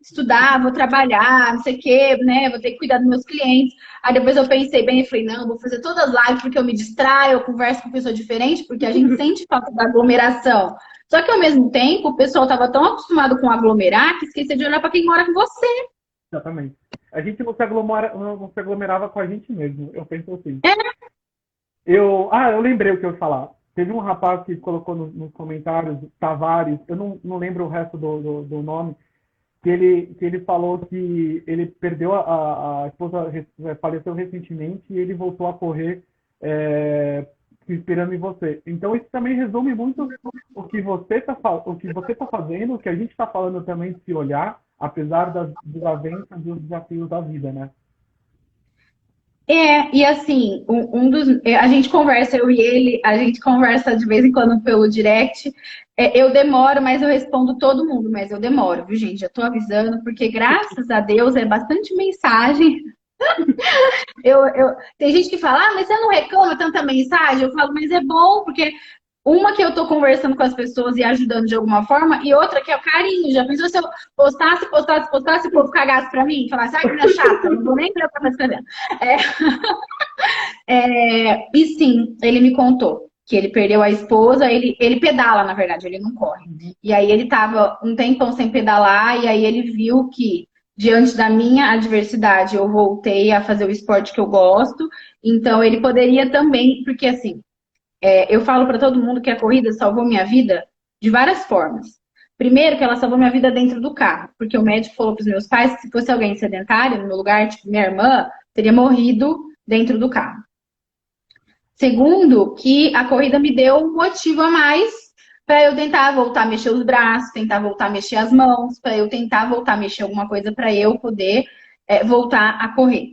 [SPEAKER 2] estudar, vou trabalhar, não sei o quê, né? Vou ter que cuidar dos meus clientes. Aí depois eu pensei bem e falei, não, vou fazer todas as lives porque eu me distraio, eu converso com pessoa diferente, porque a gente sente falta da aglomeração. Só que ao mesmo tempo, o pessoal estava tão acostumado com aglomerar que esquecia de olhar para quem mora com você.
[SPEAKER 1] exatamente. A gente não se aglomerava com a gente mesmo. Eu penso assim. Eu lembrei o que eu ia falar. Teve um rapaz que colocou nos comentários, Tavares, eu não lembro o resto do nome, que ele falou que ele perdeu a esposa, faleceu recentemente e ele voltou a correr se inspirando em você. Então isso também resume muito o que você tá fazendo, o que a gente está falando também de se olhar, apesar dos avanços e dos desafios da vida, né?
[SPEAKER 2] E assim, a gente conversa, eu e ele, a gente conversa de vez em quando pelo direct. Eu demoro, mas eu respondo todo mundo, mas eu demoro, viu, gente? Já tô avisando, porque graças a Deus é bastante mensagem. Tem gente que fala, mas você não reclama tanta mensagem? Eu falo, mas é bom, porque uma que eu tô conversando com as pessoas e ajudando de alguma forma, e outra que é o carinho. Já pensou se eu postasse, o povo cagasse pra mim? Falasse, ai, que menina chata, não vou nem ver o que ela tá escrevendo. É, e sim, ele me contou que ele perdeu a esposa, ele pedala, na verdade, ele não corre. E aí ele tava um tempão sem pedalar, e aí ele viu que, diante da minha adversidade, eu voltei a fazer o esporte que eu gosto. Então ele poderia também, porque assim, eu falo para todo mundo que a corrida salvou minha vida de várias formas. Primeiro, que ela salvou minha vida dentro do carro, porque o médico falou para os meus pais que se fosse alguém sedentário no meu lugar, tipo minha irmã, teria morrido dentro do carro. Segundo, que a corrida me deu um motivo a mais para eu tentar voltar a mexer os braços, tentar voltar a mexer as mãos, para eu tentar voltar a mexer alguma coisa para eu poder voltar a correr.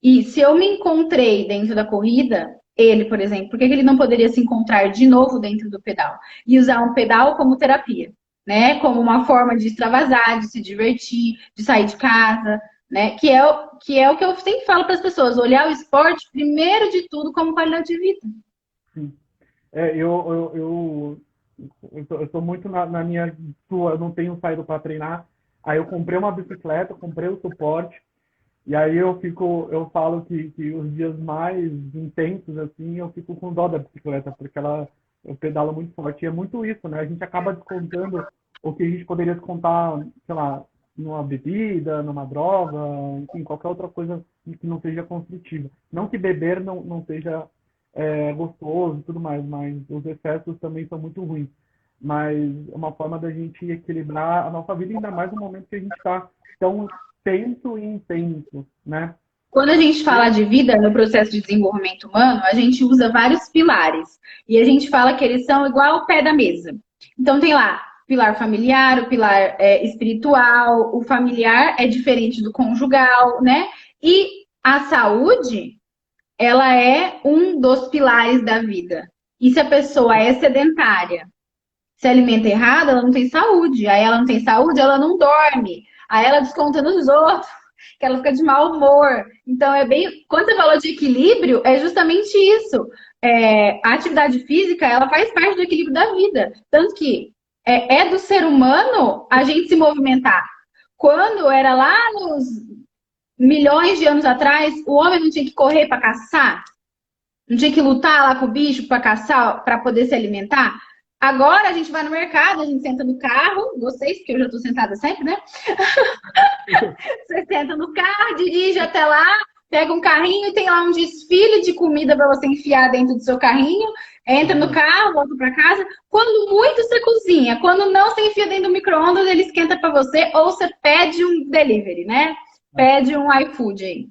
[SPEAKER 2] E se eu me encontrei dentro da corrida, Ele, por exemplo, por que ele não poderia se encontrar de novo dentro do pedal? E usar um pedal como terapia, né? Como uma forma de extravasar, de se divertir, de sair de casa, né? Que é o que eu sempre falo para as pessoas, olhar o esporte, primeiro de tudo, como qualidade de vida.
[SPEAKER 1] Sim. Eu tô muito na minha sua, eu não tenho saído para treinar. Aí eu comprei uma bicicleta, comprei o suporte, e aí eu falo que os dias mais intensos, assim, eu fico com dó da bicicleta, porque eu pedalo muito forte. E é muito isso, né? A gente acaba descontando o que a gente poderia descontar, sei lá, numa bebida, numa droga, enfim, qualquer outra coisa que não seja construtiva. Não que beber não seja gostoso e tudo mais, mas os excessos também são muito ruins. Mas é uma forma da gente equilibrar a nossa vida, ainda mais no momento que a gente está tão tenso e intenso, né?
[SPEAKER 2] Quando a gente fala de vida no processo de desenvolvimento humano, a gente usa vários pilares. E a gente fala que eles são igual ao pé da mesa. Então tem lá o pilar familiar, o pilar espiritual, o familiar é diferente do conjugal, né? E a saúde, ela é um dos pilares da vida. E se a pessoa é sedentária, se alimenta errado, ela não tem saúde. Aí ela não tem saúde, ela não dorme. Aí ela desconta nos outros, que ela fica de mau humor. Então é bem. Quando você falou de equilíbrio, é justamente isso. A atividade física, ela faz parte do equilíbrio da vida. Tanto que é do ser humano a gente se movimentar. Quando era lá nos milhões de anos atrás, o homem não tinha que correr para caçar, não tinha que lutar lá com o bicho para caçar, para poder se alimentar. Agora a gente vai no mercado, a gente senta no carro, vocês, porque eu já estou sentada sempre, né? Você senta no carro, dirige até lá, pega um carrinho e tem lá um desfile de comida para você enfiar dentro do seu carrinho, entra no carro, volta para casa. Quando muito você cozinha, quando não você enfia dentro do micro-ondas, ele esquenta para você, ou você pede um delivery, né? Pede um iFood aí.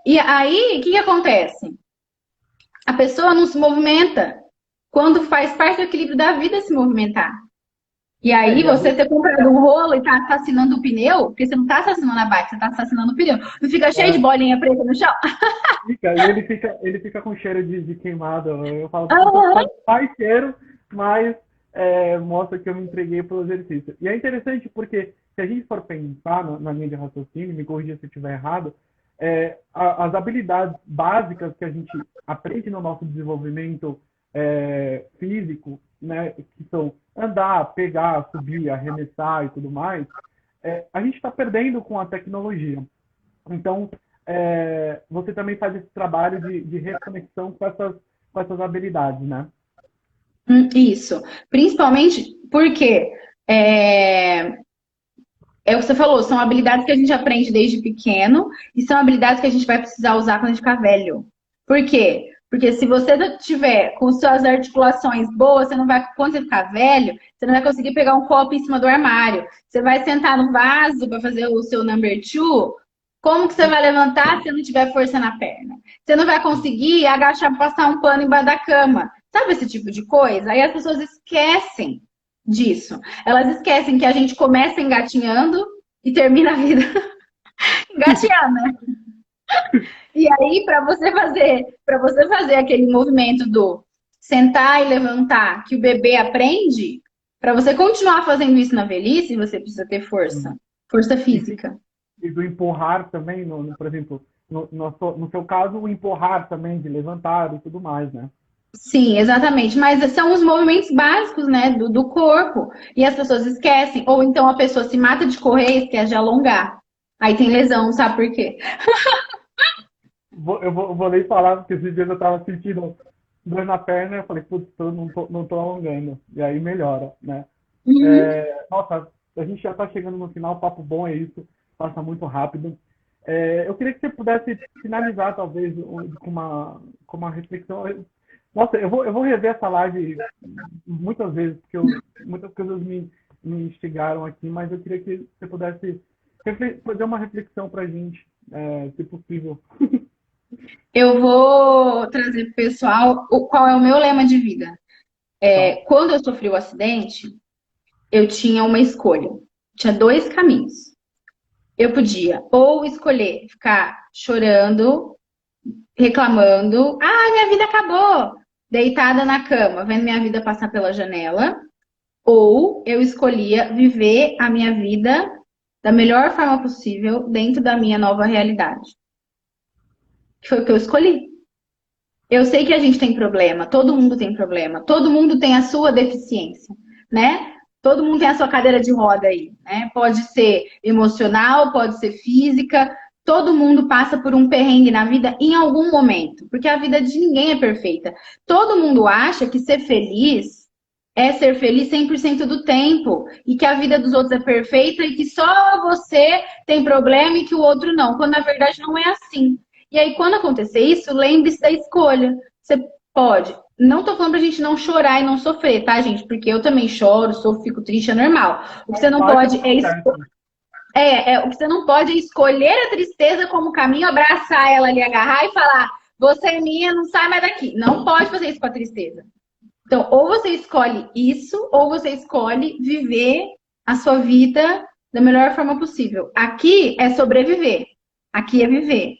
[SPEAKER 2] E aí, o que acontece? A pessoa não se movimenta quando faz parte do equilíbrio da vida se movimentar. E aí,
[SPEAKER 1] E às
[SPEAKER 2] você
[SPEAKER 1] vezes
[SPEAKER 2] ter comprado um rolo e tá assassinando o pneu, porque você não tá assassinando a bike, você tá assassinando o pneu. Não fica cheio de bolinha preta no chão?
[SPEAKER 1] e ele fica com cheiro de queimado. Eu falo, puta,
[SPEAKER 2] Aham.
[SPEAKER 1] faz cheiro, mas mostra que eu me entreguei pelo exercício. E é interessante porque, se a gente for pensar na linha de raciocínio, me corrija se eu estiver errado, as habilidades básicas que a gente aprende no nosso desenvolvimento físico, né, que são andar, pegar, subir, arremessar e tudo mais, a gente está perdendo com a tecnologia. Então, você também faz esse trabalho de reconexão com essas habilidades, né?
[SPEAKER 2] Isso. Principalmente porque é o que você falou, são habilidades que a gente aprende desde pequeno e são habilidades que a gente vai precisar usar quando a gente ficar velho. Por quê? Porque se você não tiver com suas articulações boas, você não vai, quando você ficar velho, você não vai conseguir pegar um copo em cima do armário. Você vai sentar no vaso para fazer o seu number two. Como que você vai levantar se não tiver força na perna? Você não vai conseguir agachar para passar um pano embaixo da cama. Sabe esse tipo de coisa? Aí as pessoas esquecem disso. Elas esquecem que a gente começa engatinhando e termina a vida engatinhando, né? E aí, para você fazer aquele movimento do sentar e levantar que o bebê aprende, para você continuar fazendo isso na velhice, você precisa ter força
[SPEAKER 1] E,
[SPEAKER 2] física.
[SPEAKER 1] e do empurrar também, por exemplo, no seu caso, o empurrar também, de levantar e tudo mais, né?
[SPEAKER 2] Sim, exatamente. Mas são os movimentos básicos, né, do corpo. E as pessoas esquecem. Ou então a pessoa se mata de correr e esquece de alongar. Aí tem lesão, sabe por quê?
[SPEAKER 1] Eu vou nem falar, porque esses dias eu tava sentindo dor na perna, eu falei, putz, eu não tô alongando. E aí melhora, né?
[SPEAKER 2] Uhum.
[SPEAKER 1] Nossa, a gente já está chegando no final, papo bom é isso, passa muito rápido. Eu queria que você pudesse finalizar, talvez, com uma reflexão. Nossa, eu vou rever essa live muitas vezes, porque muitas coisas me instigaram aqui, mas eu queria que você pudesse fazer uma reflexão para a gente, se possível.
[SPEAKER 2] Eu vou trazer para o pessoal qual é o meu lema de vida.
[SPEAKER 1] Tá.
[SPEAKER 2] Quando eu sofri o acidente, eu tinha uma escolha. Tinha dois caminhos. Eu podia ou escolher ficar chorando reclamando, ah, minha vida acabou, deitada na cama, vendo minha vida passar pela janela, ou eu escolhia viver a minha vida da melhor forma possível dentro da minha nova realidade. Que foi o que eu escolhi. Eu sei que a gente tem problema, todo mundo tem problema, todo mundo tem a sua deficiência, né? Todo mundo tem a sua cadeira de roda aí, né? Pode ser emocional, pode ser física, todo mundo passa por um perrengue na vida em algum momento, porque a vida de ninguém é perfeita. Todo mundo acha que ser feliz é ser feliz 100% do tempo e que a vida dos outros é perfeita e que só você tem problema e que o outro não, quando na verdade não é assim. E aí, quando acontecer isso, lembre-se da escolha. Você pode. Não tô falando pra gente não chorar e não sofrer, tá, gente? Porque eu também choro, sofro, fico triste, é normal. O que você não
[SPEAKER 1] Parte
[SPEAKER 2] pode
[SPEAKER 1] do
[SPEAKER 2] é,
[SPEAKER 1] processo.
[SPEAKER 2] o que você não pode é escolher a tristeza como caminho, abraçar ela ali, agarrar e falar: você é minha, não sai mais daqui. Não pode fazer isso com a tristeza. Então, ou você escolhe isso, ou você escolhe viver a sua vida da melhor forma possível. Aqui é sobreviver. Aqui é viver.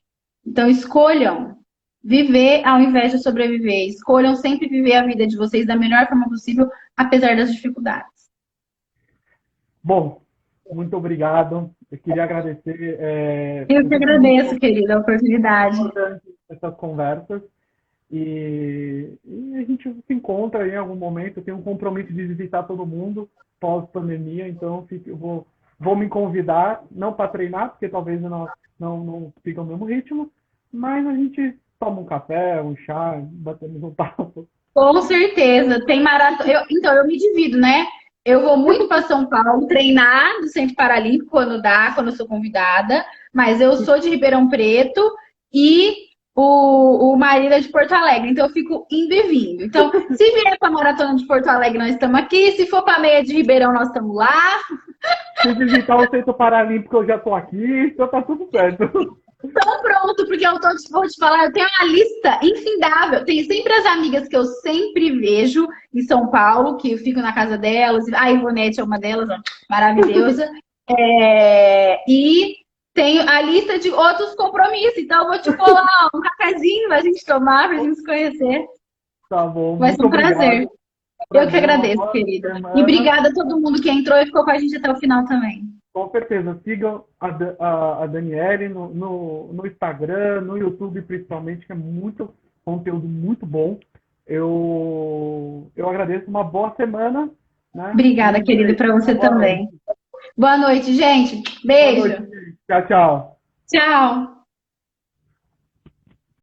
[SPEAKER 2] Então, escolham viver ao invés de sobreviver. Escolham sempre viver a vida de vocês da melhor forma possível, apesar das dificuldades.
[SPEAKER 1] Bom, muito obrigado. Eu queria agradecer.
[SPEAKER 2] Eu
[SPEAKER 1] Eu
[SPEAKER 2] que
[SPEAKER 1] sempre muito
[SPEAKER 2] agradeço, querida, a oportunidade.
[SPEAKER 1] importante essas conversas. E a gente se encontra em algum momento. Eu tenho um compromisso de visitar todo mundo pós-pandemia, então vou me convidar, não para treinar, porque talvez eu não siga o mesmo ritmo, mas a gente toma um café, um chá, batemos um papo.
[SPEAKER 2] Com certeza, tem maratona. Então, eu me divido, né? Eu vou muito para São Paulo treinar do Centro Paralímpico quando dá, quando eu sou convidada, mas eu sou de Ribeirão Preto e o marido é de Porto Alegre, então eu fico indo e vindo. Então, se vier para a Maratona de Porto Alegre, nós estamos aqui, se for para a meia de Ribeirão, nós estamos lá.
[SPEAKER 1] Se visitar o Centro Paralímpico, eu já estou aqui, então tá tudo certo.
[SPEAKER 2] Então pronto, porque vou te falar, eu tenho uma lista infindável. Tem sempre as amigas que eu sempre vejo em São Paulo, que eu fico na casa delas. A Ivonete é uma delas, ó, maravilhosa. E tenho a lista de outros compromissos. Então eu vou te colar um cafezinho pra gente tomar, pra gente se conhecer.
[SPEAKER 1] Tá bom,
[SPEAKER 2] Vai ser
[SPEAKER 1] muito
[SPEAKER 2] um prazer.
[SPEAKER 1] obrigado.
[SPEAKER 2] Eu que
[SPEAKER 1] Prazer, uma
[SPEAKER 2] agradeço,
[SPEAKER 1] boa
[SPEAKER 2] querida. E
[SPEAKER 1] semana.
[SPEAKER 2] obrigada a todo mundo que entrou e ficou com a gente até o final também.
[SPEAKER 1] Com certeza, sigam a Daniele no Instagram, no YouTube principalmente, que é muito conteúdo muito bom. Eu agradeço, uma boa semana, né?
[SPEAKER 2] Obrigada,
[SPEAKER 1] E
[SPEAKER 2] querida, para você
[SPEAKER 1] boa
[SPEAKER 2] também.
[SPEAKER 1] noite.
[SPEAKER 2] Boa noite, gente.
[SPEAKER 1] Boa noite,
[SPEAKER 2] Beijo.
[SPEAKER 1] tchau, tchau.
[SPEAKER 2] Tchau.